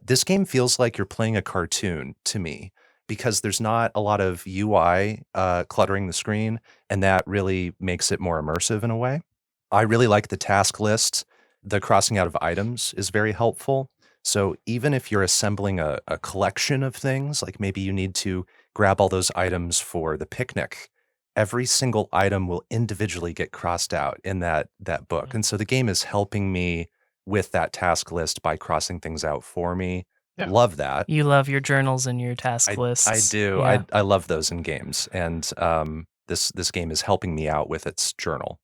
This game feels like you're playing a cartoon to me because there's not a lot of UI cluttering the screen, and that really makes it more immersive in a way. I really like the task list. The crossing out of items is very helpful. So even if you're assembling a collection of things, like maybe you need to grab all those items for the picnic, every single item will individually get crossed out in that book. And so the game is helping me with that task list by crossing things out for me. Yeah. Love that. You love your journals and your task lists. I do. Yeah. I love those in games. And this game is helping me out with its journal.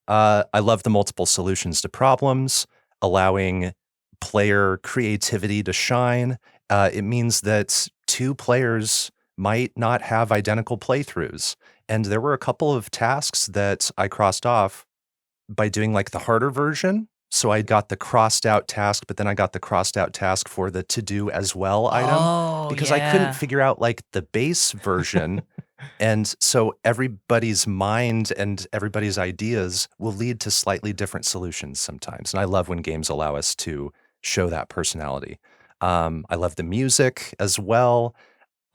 I love the multiple solutions to problems, allowing player creativity to shine. It means that two players might not have identical playthroughs. And there were a couple of tasks that I crossed off by doing like the harder version. So I got the crossed out task, but then I got the crossed out task for the to do as well item because I couldn't figure out like the base version. And so everybody's mind and everybody's ideas will lead to slightly different solutions sometimes. And I love when games allow us to show that personality. I love the music as well.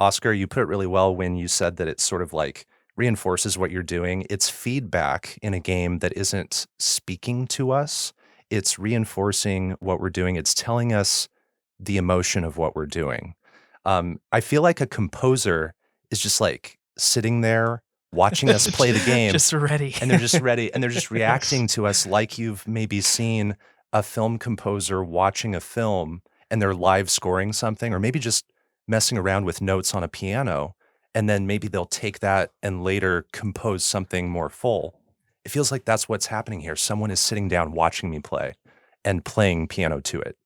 Óscar, you put it really well when you said that it's sort of like reinforces what you're doing. It's feedback in a game that isn't speaking to us. It's reinforcing what we're doing. It's telling us the emotion of what we're doing. I feel like a composer is just like sitting there watching us play the game. Just ready. And they're just ready. And they're just reacting to us like you've maybe seen a film composer watching a film and they're live scoring something, or maybe just messing around with notes on a piano. And then maybe they'll take that and later compose something more full. It feels like that's what's happening here. Someone is sitting down watching me play and playing piano to it.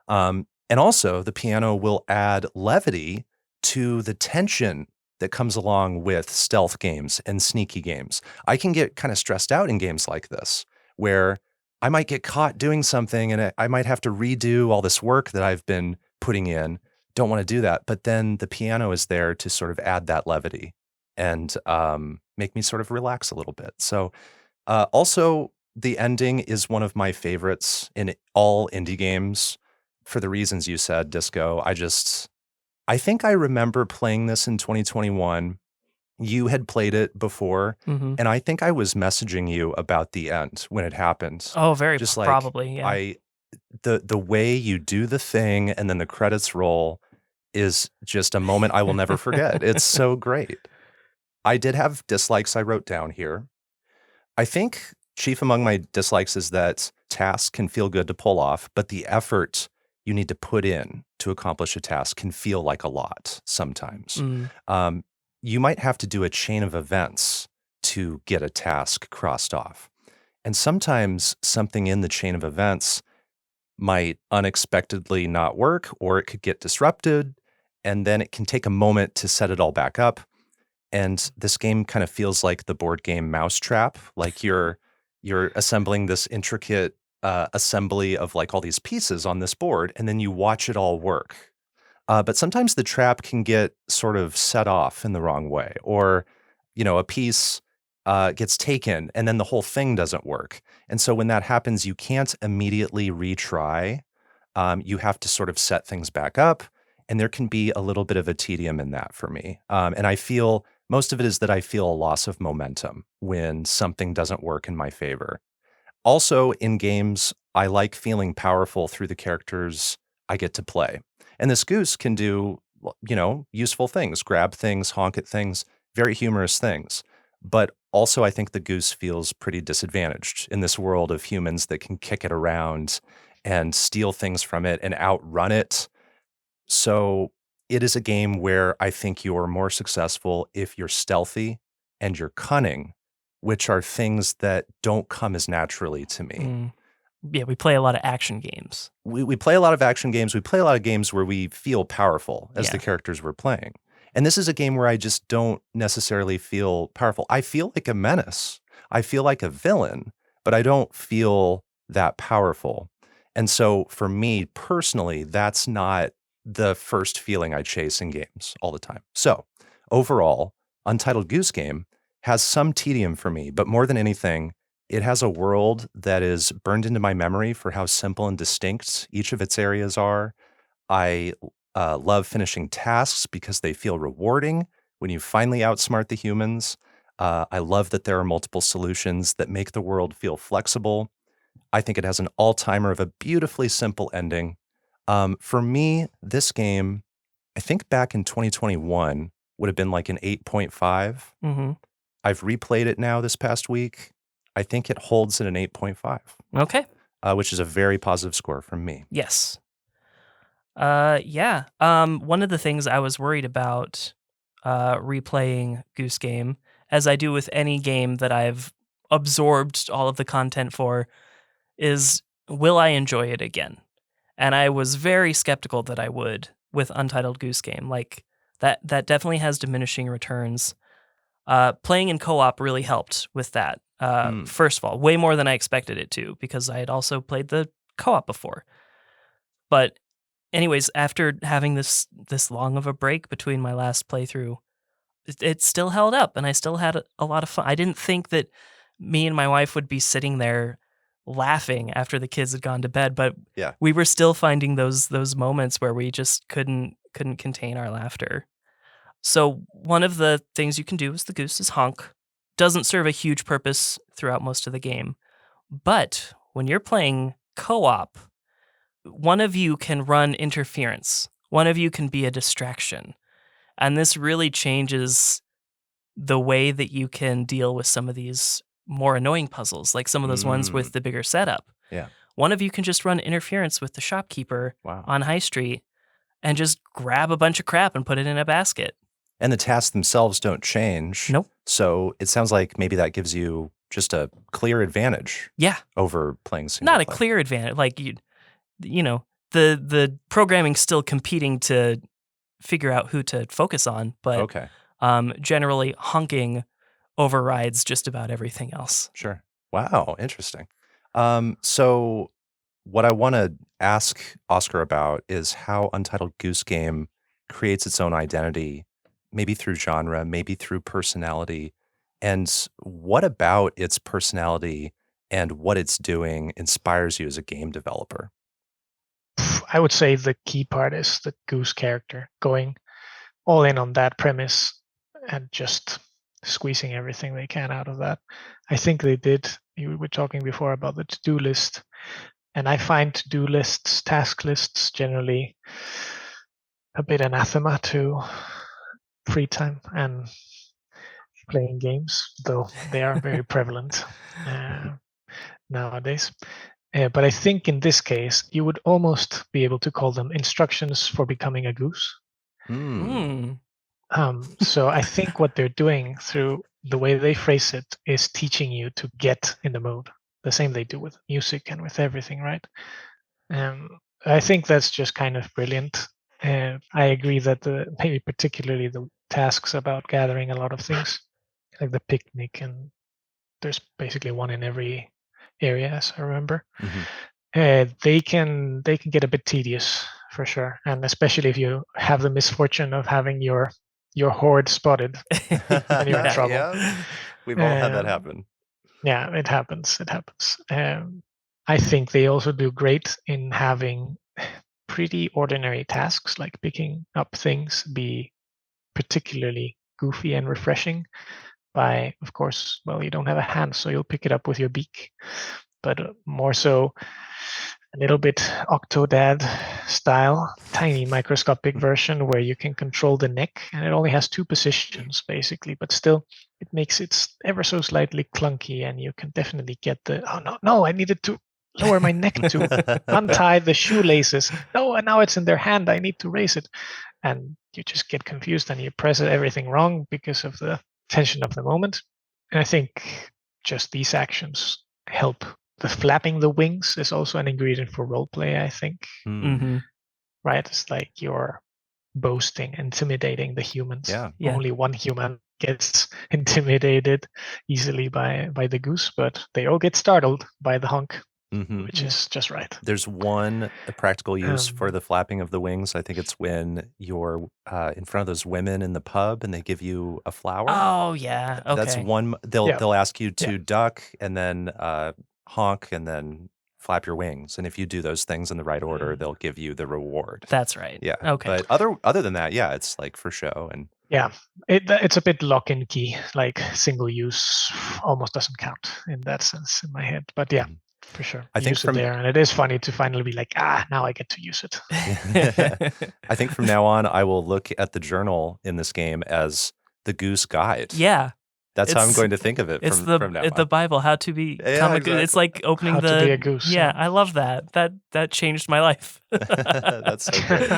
And also the piano will add levity to the tension that comes along with stealth games and sneaky games. I can get kind of stressed out in games like this, where I might get caught doing something and I might have to redo all this work that I've been putting in. Don't want to do that. But then the piano is there to sort of add that levity and make me sort of relax a little bit. So also, the ending is one of my favorites in all indie games for the reasons you said, Disco. I think I remember playing this in 2021. You had played it before, and I think I was messaging you about the end when it happened. Oh, very just like, probably. Yeah. The way you do the thing and then the credits roll is just a moment I will never forget. It's so great. I did have dislikes I wrote down here. I think chief among my dislikes is that tasks can feel good to pull off, but the effort you need to put in to accomplish a task can feel like a lot sometimes. You might have to do a chain of events to get a task crossed off. And sometimes something in the chain of events might unexpectedly not work, or it could get disrupted, and then it can take a moment to set it all back up. And this game kind of feels like the board game Mousetrap, like you're assembling this intricate assembly of like all these pieces on this board, and then you watch it all work. But sometimes the trap can get sort of set off in the wrong way, or a piece gets taken and then the whole thing doesn't work. And so when that happens, you can't immediately retry. You have to sort of set things back up, and there can be a little bit of a tedium in that for me. And I feel most of it is that I feel a loss of momentum when something doesn't work in my favor. Also, in games, I like feeling powerful through the characters I get to play. And this goose can do, useful things, grab things, honk at things, very humorous things. But also, I think the goose feels pretty disadvantaged in this world of humans that can kick it around and steal things from it and outrun it. So it is a game where I think you're more successful if you're stealthy and you're cunning, which are things that don't come as naturally to me. Yeah, we play a lot of action games. We play a lot of action games. We play a lot of games where we feel powerful as the characters we're playing. And this is a game where I just don't necessarily feel powerful. I feel like a menace. I feel like a villain, but I don't feel that powerful. And so for me personally, that's not the first feeling I chase in games all the time. So overall, Untitled Goose Game has some tedium for me, but more than anything, it has a world that is burned into my memory for how simple and distinct each of its areas are. I love finishing tasks because they feel rewarding when you finally outsmart the humans. I love that there are multiple solutions that make the world feel flexible. I think it has an all-timer of a beautifully simple ending. For me, this game, I think back in 2021, would have been like an 8.5. Mm-hmm. I've replayed it now this past week. I think it holds at an 8.5. Okay. Which is a very positive score from me. Yes. Yeah. One of the things I was worried about replaying Goose Game, as I do with any game that I've absorbed all of the content for, is will I enjoy it again? And I was very skeptical that I would with Untitled Goose Game. Like that definitely has diminishing returns. Playing in co-op really helped with that. First of all, way more than I expected it to, because I had also played the co-op before. But anyways, after having this long of a break between my last playthrough, it still held up, and I still had a lot of fun. I didn't think that me and my wife would be sitting there laughing after the kids had gone to bed, but we were still finding those moments where we just couldn't contain our laughter. So one of the things you can do is the goose is honk. Doesn't serve a huge purpose throughout most of the game. But when you're playing co-op, one of you can run interference. One of you can be a distraction. And this really changes the way that you can deal with some of these more annoying puzzles, like some of those ones with the bigger setup. Yeah. One of you can just run interference with the shopkeeper on High Street and just grab a bunch of crap and put it in a basket. And the tasks themselves don't change. Nope. So it sounds like maybe that gives you just a clear advantage. Yeah. Over playing single Not a player. clear advantage. Like the programming's still competing to figure out who to focus on, but generally honking overrides just about everything else. Sure. Wow, interesting. So what I want to ask Óscar about is how Untitled Goose Game creates its own identity, maybe through genre, maybe through personality. And what about its personality and what it's doing inspires you as a game developer? I would say the key part is the goose character, going all in on that premise and just squeezing everything they can out of that. I think they did. You were talking before about the to-do list, and I find to-do lists, task lists, generally a bit anathema to free time and playing games, though they are very prevalent nowadays. But I think in this case, you would almost be able to call them instructions for becoming a goose. So I think what they're doing through the way they phrase it is teaching you to get in the mood. The same they do with music and with everything, right? I think that's just kind of brilliant. I agree that maybe particularly the tasks about gathering a lot of things, like the picnic, and there's basically one in every area, as I remember. Mhm. They can get a bit tedious for sure, and especially if you have the misfortune of having your horde spotted, then you're in trouble. Yeah, we've all had that Um, happen. Yeah, it happens. It happens. I think they also do great in having pretty ordinary tasks like picking up things be particularly goofy and refreshing by, of course, well, you don't have a hand, so you'll pick it up with your beak, but more so a little bit Octodad style, tiny microscopic version where you can control the neck, and it only has 2 positions basically, but still it makes it ever so slightly clunky, and you can definitely get the, oh no, I needed to lower my neck to untie the shoelaces. No, and now it's in their hand, I need to raise it. And you just get confused and you press everything wrong because of the tension of the moment. And I think just these actions help. The flapping the wings is also an ingredient for roleplay, I think. Mm-hmm. Right? It's like you're boasting, intimidating the humans. Yeah. Yeah. Only one human gets intimidated easily by the goose, but they all get startled by the honk, Mhm. which is just right. There's one practical use for Um, the flapping of the wings. I think it's when you're in front of those women in the pub and they give you a flower. Oh yeah. That's Okay. one. Yeah. They'll ask you to Yeah. duck and then honk and then flap your wings. And if you do those things in the right order, they'll give you the reward. That's right. Yeah. Okay. But other than that, yeah, it's like for show. And Yeah, it's a bit lock and key, like single use almost doesn't count in that sense in my head. But yeah, for sure, I think use it there, and it is funny to finally be like, now I get to use it. I think from now on, I will look at the journal in this game as the Goose Guide. Yeah. That's how I'm It's- going to think of it It's from now the on. Bible, how to be Yeah, comic. It's exactly. like opening How the to be a goose. Yeah, I love that. That changed my life. That's so great.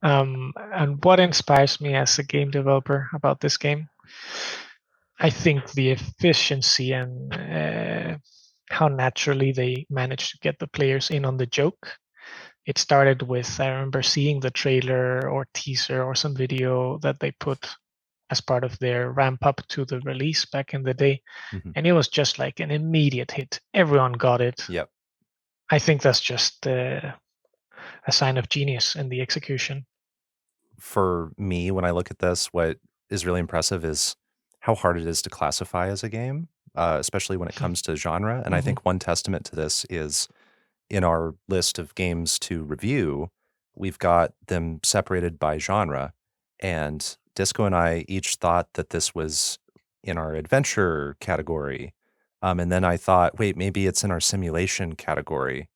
And what inspires me as a game developer about this game, I think the efficiency and how naturally they managed to get the players in on the joke. It started with, I remember seeing the trailer or teaser or some video that they put as part of their ramp up to the release back in the day. Mhm. And it was just like an immediate hit. Everyone got it. Yep. I think that's just a sign of genius in the execution. For me, when I look at this, what is really impressive is how hard it is to classify as a game, especially when it comes to genre. And I think one testament to this is in our list of games to review, we've got them separated by genre. And Disco and I each thought that this was in our adventure category. And then I thought, wait, maybe it's in our simulation category,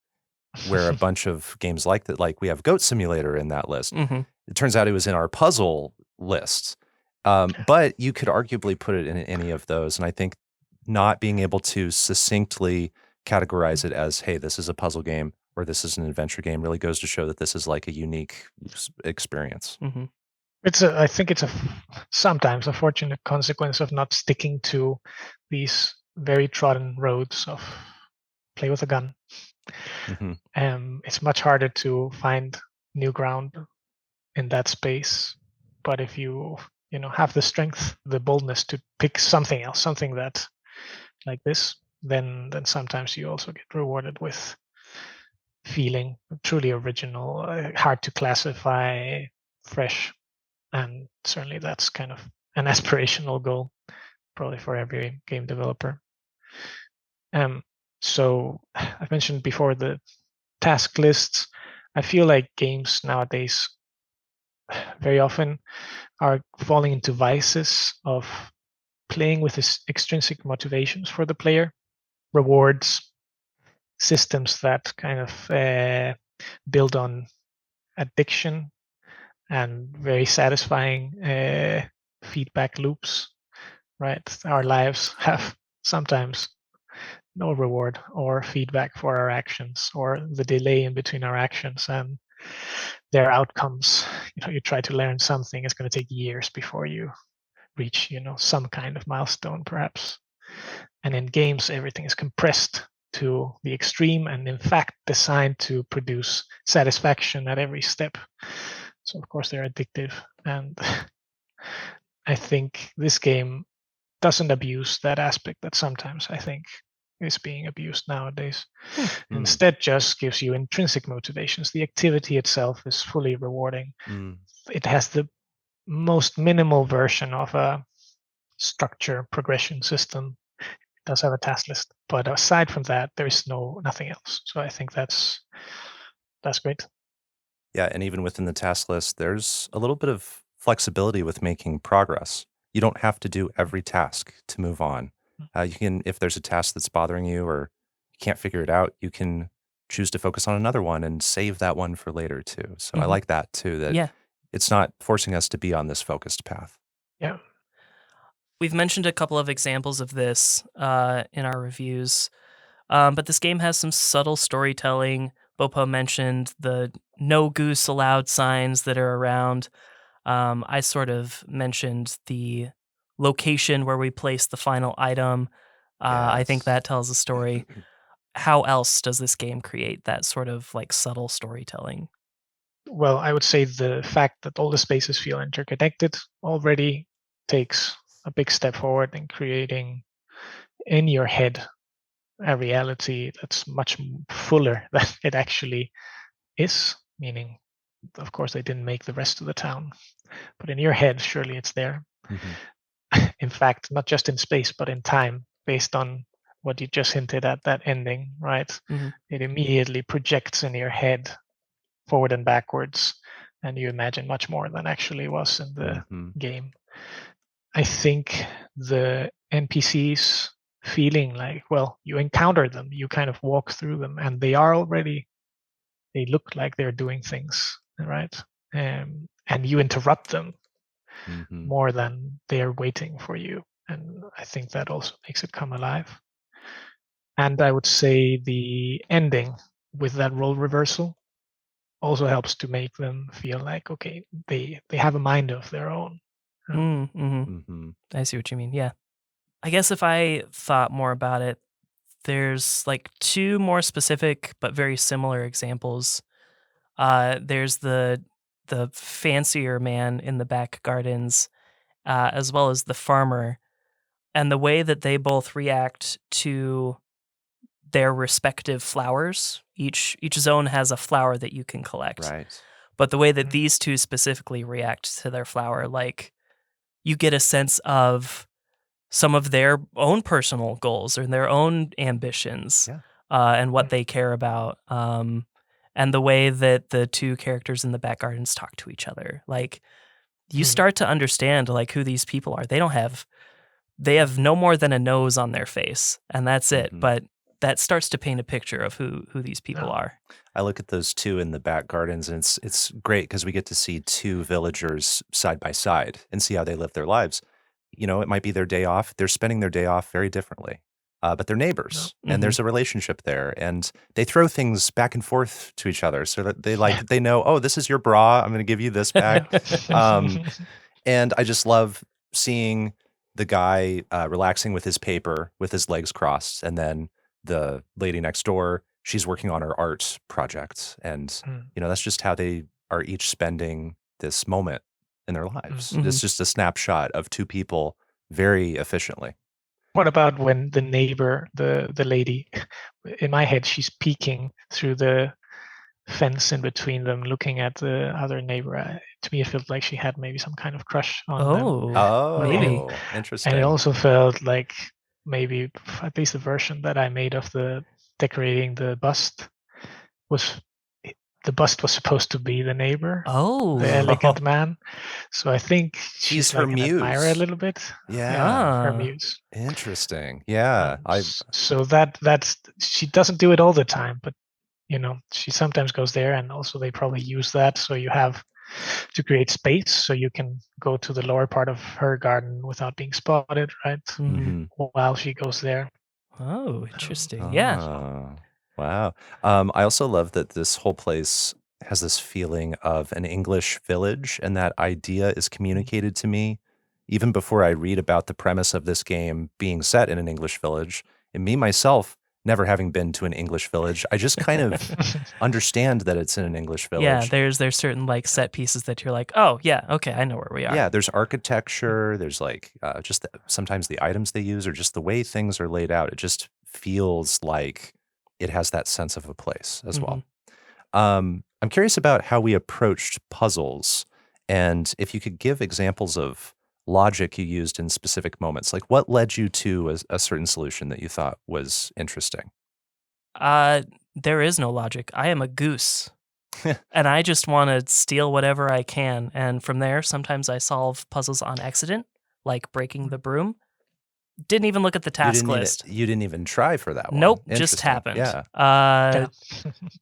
where a bunch of games like that, like we have Goat Simulator in that list. Mhm. It turns out it was in our puzzle list. But you could arguably put it in any of those. And I think not being able to succinctly categorize it as, hey, this is a puzzle game or this is an adventure game really goes to show that this is like a unique experience. Mhm. I think it's sometimes a fortunate consequence of not sticking to these very trodden roads of play with a gun. It's much harder to find new ground in that space. But if you have the strength, the boldness to pick something else, something that like this, then sometimes you also get rewarded with feeling truly original, hard to classify, fresh. And certainly that's kind of an aspirational goal, probably for every game developer. So I mentioned before the task lists. I feel like games nowadays very often are falling into vices of playing with extrinsic motivations for the player, rewards, systems that kind of build on addiction and very satisfying feedback loops, right? Our lives have sometimes no reward or feedback for our actions or the delay in between our actions and their outcomes. You try to learn something, it's going to take years before you reach, some kind of milestone perhaps. And in games, everything is compressed to the extreme and in fact designed to produce satisfaction at every step. So of course they're addictive. And I think this game doesn't abuse that aspect that sometimes I think is being abused nowadays. Hmm. Instead, just gives you intrinsic motivations. The activity itself is fully rewarding. It has the most minimal version of a structure progression system. It does have a task list, but aside from that, there is nothing else. So I think that's great. Yeah, and even within the task list, there's a little bit of flexibility with making progress. You don't have to do every task to move on. You can, if there's a task that's bothering you or you can't figure it out, you can choose to focus on another one and save that one for later too. So I like that too, that it's not forcing us to be on this focused path. Yeah. We've mentioned a couple of examples of this in our reviews, but this game has some subtle storytelling. Bopo mentioned the no goose allowed signs that are around. I sort of mentioned the location where we place the final item. I think that tells a story. How else does this game create that sort of like subtle storytelling? Well, I would say the fact that all the spaces feel interconnected already takes a big step forward in creating in your head a reality that's much fuller than it actually is. Meaning, of course, they didn't make the rest of the town, but in your head, surely it's there. In fact, not just in space, but in time, based on what you just hinted at, that ending, right? It immediately projects in your head forward and backwards, and you imagine much more than actually was in the game. I think the NPCs feeling like, well, you encounter them, you kind of walk through them, and they look like they're doing things, right? And you interrupt them more than they're waiting for you. And I think that also makes it come alive. And I would say the ending with that role reversal also helps to make them feel like, okay, they have a mind of their own. I see what you mean. Yeah. I guess if I thought more about it, there's like two more specific but very similar examples. There's the fancier man in the back gardens, as well as the farmer, and the way that they both react to their respective flowers. Each zone has a flower that you can collect. Right. But the way that these two specifically react to their flower, like you get a sense of some of their own personal goals or their own ambitions and what they care about. And the way that the two characters in the back gardens talk to each other. Like you start to understand like who these people are. They have no more than a nose on their face, and that's it. But that starts to paint a picture of who these people are. I look at those two in the back gardens, and it's great because we get to see two villagers side by side and see how they live their lives. You know, it might be their day off. They're spending their day off very differently, but they're neighbors, and there's a relationship there, and they throw things back and forth to each other so that they know, oh, this is your bra. I'm going to give you this back. And I just love seeing the guy relaxing with his paper with his legs crossed, and then the lady next door, she's working on her art project. And, you know, that's just how they are each spending this moment in their lives. It's just a snapshot of two people very efficiently. What about when the neighbor, the lady, in my head, she's peeking through the fence in between them, looking at the other neighbor. To me, it felt like she had maybe some kind of crush on them. Oh, maybe. Interesting. And it also felt like maybe at least the version that I made of the decorating the bust was supposed to be the neighbor, the elegant man. So I think she's her like muse. an admirer a little bit. Her muse. Interesting. Yeah. So that's she doesn't do it all the time, but you know, she sometimes goes there, and also they probably use that so you have to create space so you can go to the lower part of her garden without being spotted, right? While she goes there. Oh, interesting. Yeah. Wow. I also love that this whole place has this feeling of an English village, and that idea is communicated to me even before I read about the premise of this game being set in an English village. And me, myself, never having been to an English village, I just kind of understand that it's in an English village. Yeah, there's certain like set pieces that you're like, oh yeah, okay, I know where we are. Yeah, there's architecture, there's like just sometimes the items they use or just the way things are laid out. It just feels like it has that sense of a place as well. Mm-hmm. I'm curious about how we approached puzzles, and if you could give examples of logic you used in specific moments. Like, what led you to a certain solution that you thought was interesting? There is no logic. I am a goose. And I just want to steal whatever I can. And from there, sometimes I solve puzzles on accident, like breaking the broom. Didn't even look at the task list. You didn't even try for that one. Nope, just Interesting. happened. Yeah.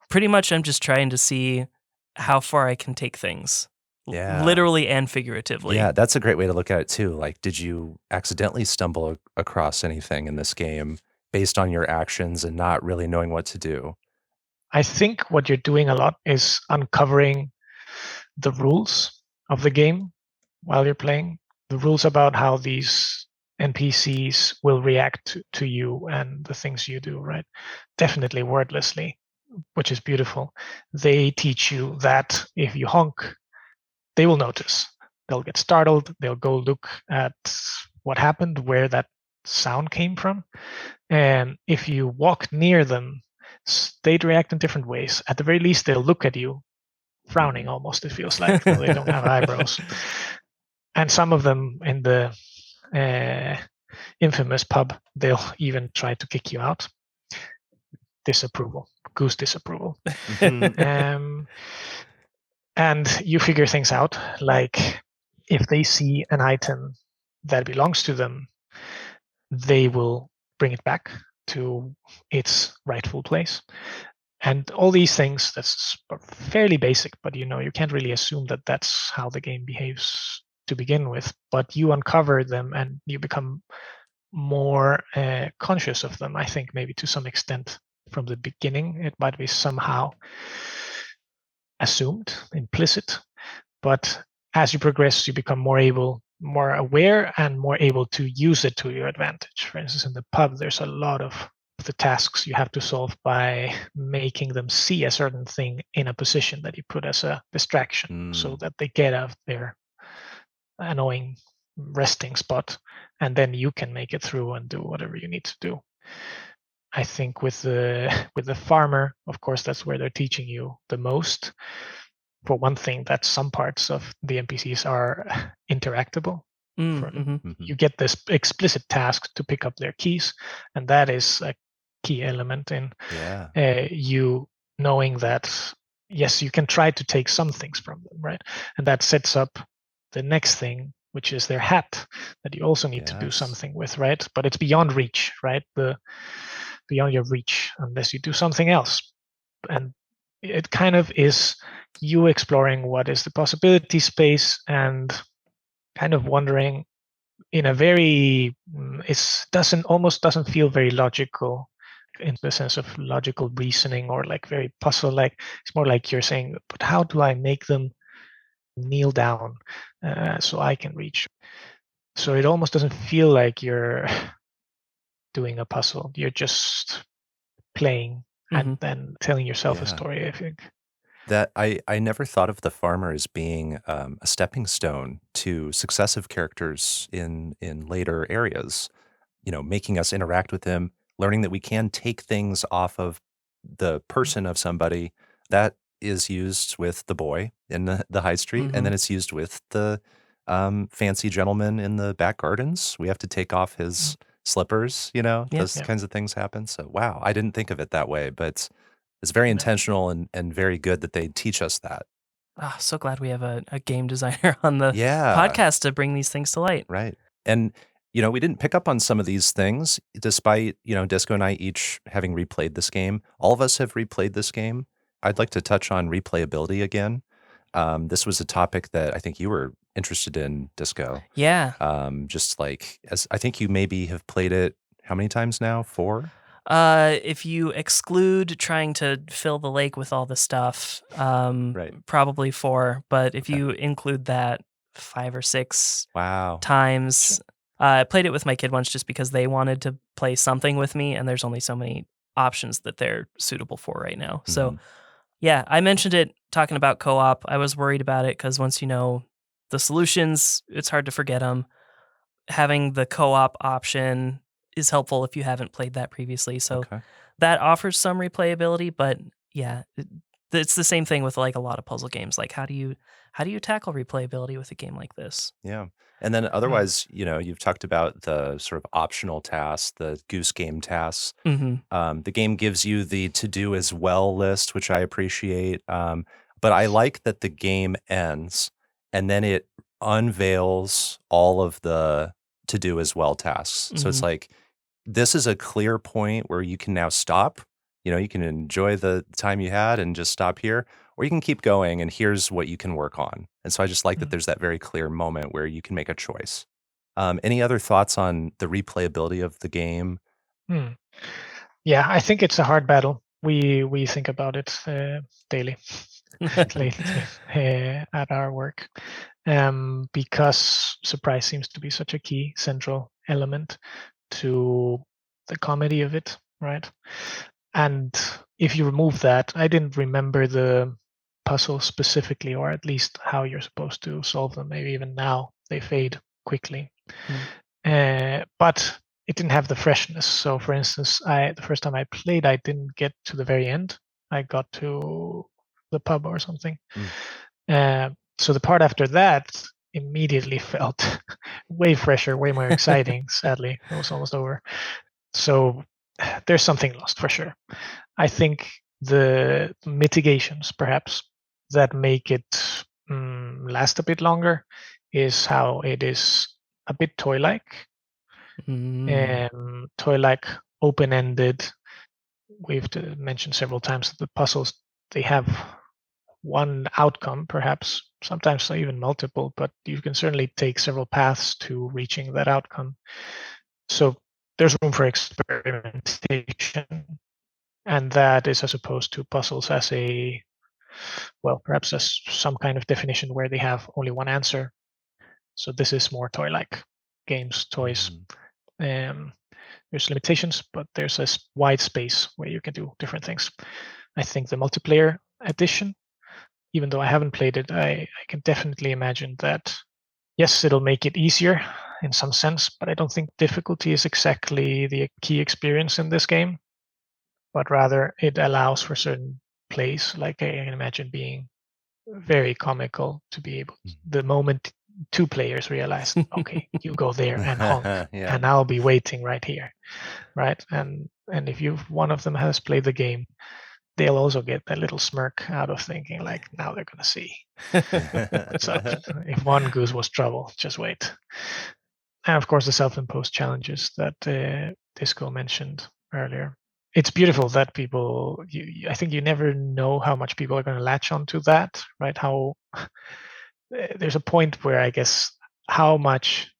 Pretty much I'm just trying to see how far I can take things. Yeah. Literally and figuratively. Yeah, that's a great way to look at it too. Like, did you accidentally stumble across anything in this game based on your actions and not really knowing what to do? I think what you're doing a lot is uncovering the rules of the game while you're playing. The rules about how these NPCs will react to you and the things you do, right? Definitely wordlessly, which is beautiful. They teach you that if you honk, they will notice. They'll get startled. They'll go look at what happened, where that sound came from. And if you walk near them, they'd react in different ways. At the very least, they'll look at you, frowning almost, it feels like. They don't have eyebrows. And some of them in the infamous pub, they'll even try to kick you out. Disapproval. Goose disapproval. And you figure things out, like if they see an item that belongs to them, they will bring it back to its rightful place. And all these things, that's fairly basic, but you can't really assume that that's how the game behaves to begin with. But you uncover them and you become more conscious of them, I think, maybe to some extent from the beginning. It might be somehow assumed, implicit, but as you progress, you become more aware and more able to use it to your advantage. For instance, in the pub, there's a lot of the tasks you have to solve by making them see a certain thing in a position that you put as a distraction so that they get out of their annoying resting spot, and then you can make it through and do whatever you need to do. I think with the farmer, of course, that's where they're teaching you the most. For one thing, that some parts of the NPCs are interactable. You get this explicit task to pick up their keys, and that is a key element in you knowing that, yes, you can try to take some things from them, right? And that sets up the next thing, which is their hat, that you also need to do something with, right? But it's beyond reach, right? Beyond your reach, unless you do something else. And it kind of is you exploring what is the possibility space and kind of wondering in a very, almost doesn't feel very logical in the sense of logical reasoning or like very puzzle-like. It's more like you're saying, but how do I make them kneel down so I can reach? So it almost doesn't feel like you're doing a puzzle. You're just playing and then telling yourself a story, I think. That I never thought of the farmer as being a stepping stone to successive characters in later areas, making us interact with him, learning that we can take things off of the person of somebody. That is used with the boy in the high street, and then it's used with the fancy gentleman in the back gardens. We have to take off his slippers, those kinds of things happen. So, wow, I didn't think of it that way, but it's very intentional and very good that they teach us that. Oh, so glad we have a game designer on the podcast to bring these things to light. Right. And, we didn't pick up on some of these things despite, Disco and I each having replayed this game. All of us have replayed this game. I'd like to touch on replayability again. This was a topic that I think you were interested in, Disco. Yeah. Just like, as I think you maybe have played it, how many times now? 4? If you exclude trying to fill the lake with all the stuff, probably 4. But if you include that, 5 or 6 times. I played it with my kid once just because they wanted to play something with me, and there's only so many options that they're suitable for right now. So, yeah, I mentioned it talking about co-op. I was worried about it because once you know the solutions, it's hard to forget them. Having the co-op option is helpful if you haven't played that previously. So Okay. that offers some replayability, but yeah, it's the same thing with like a lot of puzzle games. Like how do you tackle replayability with a game like this? Yeah. And then otherwise, you've talked about the sort of optional tasks, the Goose Game tasks. Mm-hmm. The game gives you the to do as well list, which I appreciate. But I like that the game ends and then it unveils all of the to do as well tasks. So it's Mhm. like, this is a clear point where you can now stop. You can enjoy the time you had and just stop here, or you can keep going and here's what you can work on. And so I just like that there's that very clear moment where you can make a choice. Any other thoughts on the replayability of the game? Hmm. Yeah, I think it's a hard battle. We think about it daily lately at our work, because surprise seems to be such a key central element to the comedy of it, right? And if you remove that, I didn't remember the puzzle specifically, or at least how you're supposed to solve them. Maybe even now they fade quickly. But it didn't have the freshness. So, for instance, the first time I played, I didn't get to the very end. I got to the pub or something. So the part after that immediately felt way fresher, way more exciting. Sadly, it was almost over. So there's something lost for sure. I think the mitigations, perhaps, that make it last a bit longer is how it is a bit toy-like. Toy-like, open-ended. We've mentioned several times that the puzzles, they have one outcome, perhaps, sometimes even multiple, but you can certainly take several paths to reaching that outcome. So there's room for experimentation. And that is as opposed to puzzles as perhaps as some kind of definition where they have only one answer. So this is more toy-like games, toys. There's limitations, but there's a wide space where you can do different things. I think the multiplayer edition, even though I haven't played it, I can definitely imagine that, yes, it'll make it easier in some sense, but I don't think difficulty is exactly the key experience in this game, but rather it allows for certain plays, like I can imagine being very comical to be able, the moment two players realize, okay, you go there and honk, Yeah. and I'll be waiting right here, right? And if one of them has played the game, they'll also get that little smirk out of thinking like, now they're gonna see. So if one goose was trouble, just wait. And of course, the self-imposed challenges that Disco mentioned earlier. It's beautiful that people. I think you never know how much people are going to latch onto that, right? How there's a point where I guess how much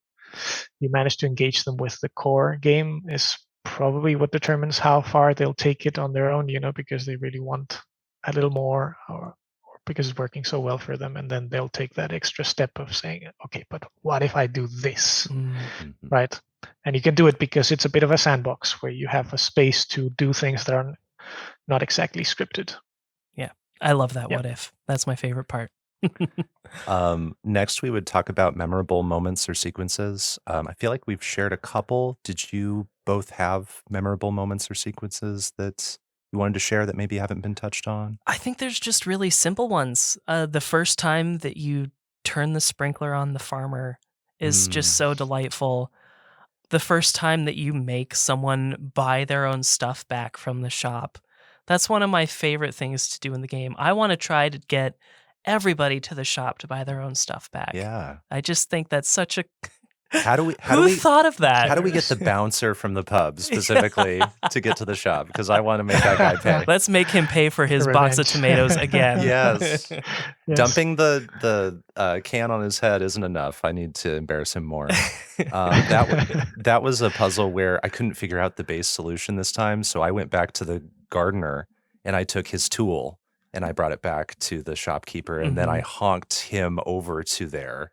you manage to engage them with the core game is probably what determines how far they'll take it on their own, because they really want a little more, or because it's working so well for them, and then they'll take that extra step of saying, okay, but what if I do this, right? And you can do it because it's a bit of a sandbox where you have a space to do things that are not exactly scripted. Yeah, I love that. Yep. What if? That's my favorite part. Next, we would talk about memorable moments or sequences. I feel like we've shared a couple. Did you both have memorable moments or sequences that you wanted to share that maybe haven't been touched on? I think there's just really simple ones. The first time that you turn the sprinkler on the farmer is just so delightful. The first time that you make someone buy their own stuff back from the shop. That's one of my favorite things to do in the game. I want to try to get everybody to the shop to buy their own stuff back. Yeah. I just think that's such a... Who thought of that? How do we get the bouncer from the pub specifically to get to the shop? Because I want to make that guy pay. Let's make him pay for his box of tomatoes again. Yes. Dumping the can on his head isn't enough. I need to embarrass him more. That was a puzzle where I couldn't figure out the base solution this time, so I went back to the gardener and I took his tool and I brought it back to the shopkeeper, and then I honked him over to there.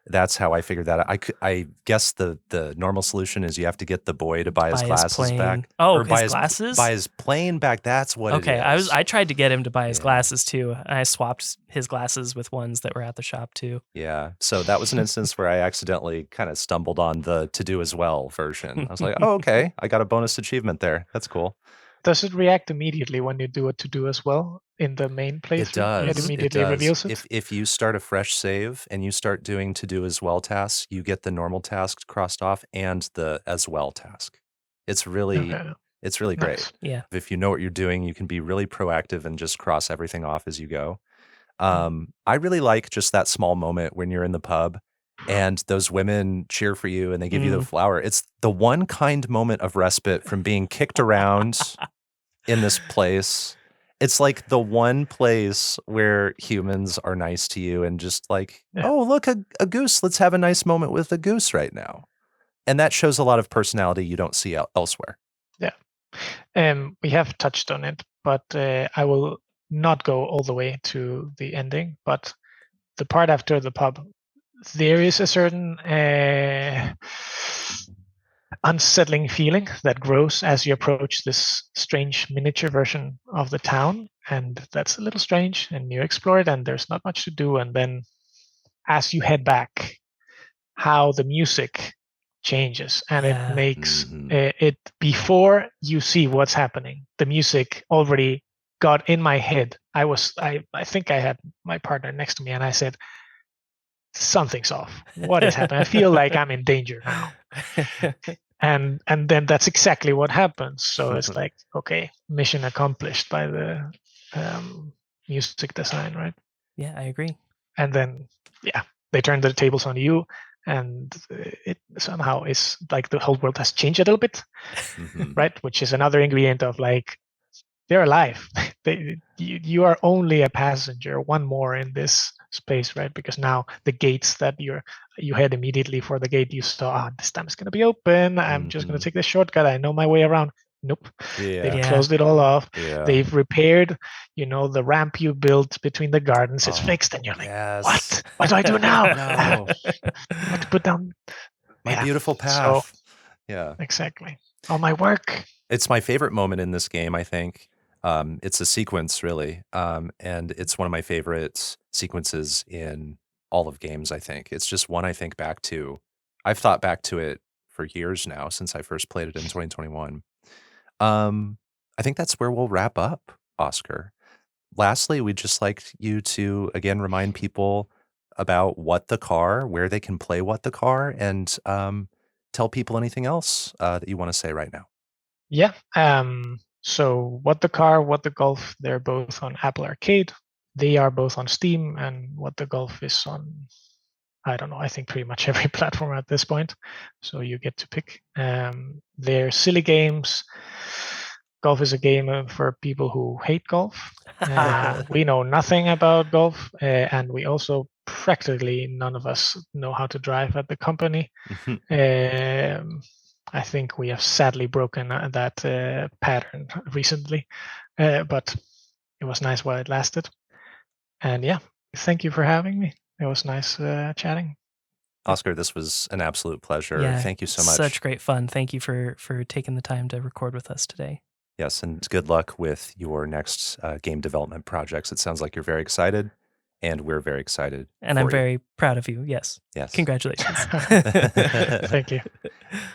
That's how I figured that out. I guess the normal solution is you have to get the boy to buy his glasses back. Oh, or buy his glasses? Buy his plane back. That's what Okay, it is. I tried to get him to buy his Yeah. glasses too. And I swapped his glasses with ones that were at the shop too. Yeah. So that was an instance where I accidentally kind of stumbled on the to do as well version. I was like, oh, okay. I got a bonus achievement there. That's cool. Does it react immediately when you do a to do as well in the main playthrough? It does. It immediately reveals it. If you start a fresh save and you start doing to do as well tasks, you get the normal task crossed off and the as well task. It's really Okay. it's really great. Nice. Yeah. If you know what you're doing, you can be really proactive and just cross everything off as you go. I really like just that small moment when you're in the pub and those women cheer for you and they give you the flower. It's the one kind moment of respite from being kicked around in this place. It's like the one place where humans are nice to you and just like, Yeah. oh, look, a goose. Let's have a nice moment with a goose right now. And that shows a lot of personality you don't see elsewhere. We have touched on it, but I will not go all the way to the ending. But the part after the pub, there is a certain unsettling feeling that grows as you approach this strange miniature version of the town, and that's a little strange. And you explore it, and there's not much to do. And then, as you head back, how the music changes, and Yeah. it makes Mhm. it before you see what's happening. The music already got in my head. I think I had my partner next to me, and I said, "Something's off. What is happening? I feel like I'm in danger now." And then that's exactly what happens. So it's like, okay, mission accomplished by the music design, right? Yeah, I agree. And then they turn the tables on you, and it somehow is like the whole world has changed a little bit, Mhm. right? Which is another ingredient of like they're alive. You are only a passenger, one more in this space, right? Because now the gates that you head immediately for the gate you saw, this time it's going to be open. I'm just going Mhm. to take the shortcut. I know my way around. Nope. Yeah. They've Yeah. closed it all off. Yeah. They've repaired, the ramp you built between the gardens. It's Oh, fixed, and you're like, yes. what? What do I do now? No. What to put down? My Yeah. beautiful So path. Yeah. exactly. All my work. It's my favorite moment in this game, I think. It's a sequence, really. And it's one of my favorite sequences in all of games, I think. It's just one I think back to. I've thought back to it for years now since I first played it in 2021. I think that's where we'll wrap up, Oscar. Lastly, we'd just like you to, again, remind people about What the Car, where they can play What the Car, and tell people anything else that you want to say right now. Yeah. So What the Car, What the Golf, they're both on Apple Arcade. They are both on Steam, and What the Golf is on, I don't know, I think pretty much every platform at this point. So you get to pick. They're silly games. Golf is a game for people who hate golf. We know nothing about golf, and we also practically none of us know how to drive at the company. I think we have sadly broken that pattern recently, but it was nice while it lasted. And yeah, thank you for having me. It was nice chatting. Oscar, this was an absolute pleasure. Yeah, Thank you so much. Such great fun. Thank you for taking the time to record with us today. Yes, and good luck with your next game development projects. It sounds like you're very excited, and we're very excited. And I'm very proud of you. Yes. Yes. Congratulations. Thank you.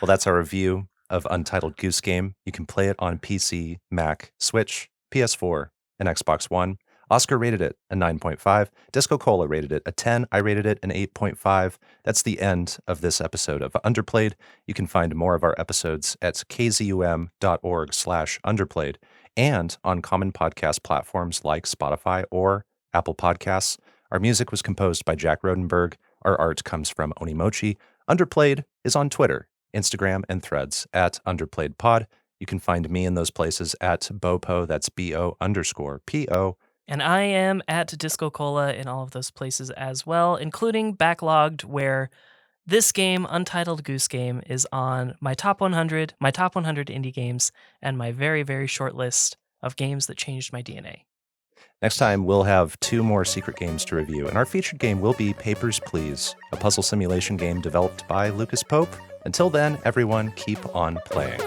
Well, that's our review of Untitled Goose Game. You can play it on PC, Mac, Switch, PS4, and Xbox One. Oscar rated it a 9.5. DiscoCola rated it a 10. I rated it an 8.5. That's the end of this episode of Underplayed. You can find more of our episodes at kzum.org/underplayed and on common podcast platforms like Spotify or Apple Podcasts. Our music was composed by Jack Rodenberg. Our art comes from Onimochi. Underplayed is on Twitter, Instagram, and Threads at UnderplayedPod. You can find me in those places at BoPo, that's BO_PO. And I am at DiscoCola in all of those places as well, including Backloggd, where this game, Untitled Goose Game, is on my top 100 indie games, and my very, very short list of games that changed my DNA. Next time, we'll have 2 more secret games to review, and our featured game will be Papers, Please, a puzzle simulation game developed by Lucas Pope. Until then, everyone, keep on playing.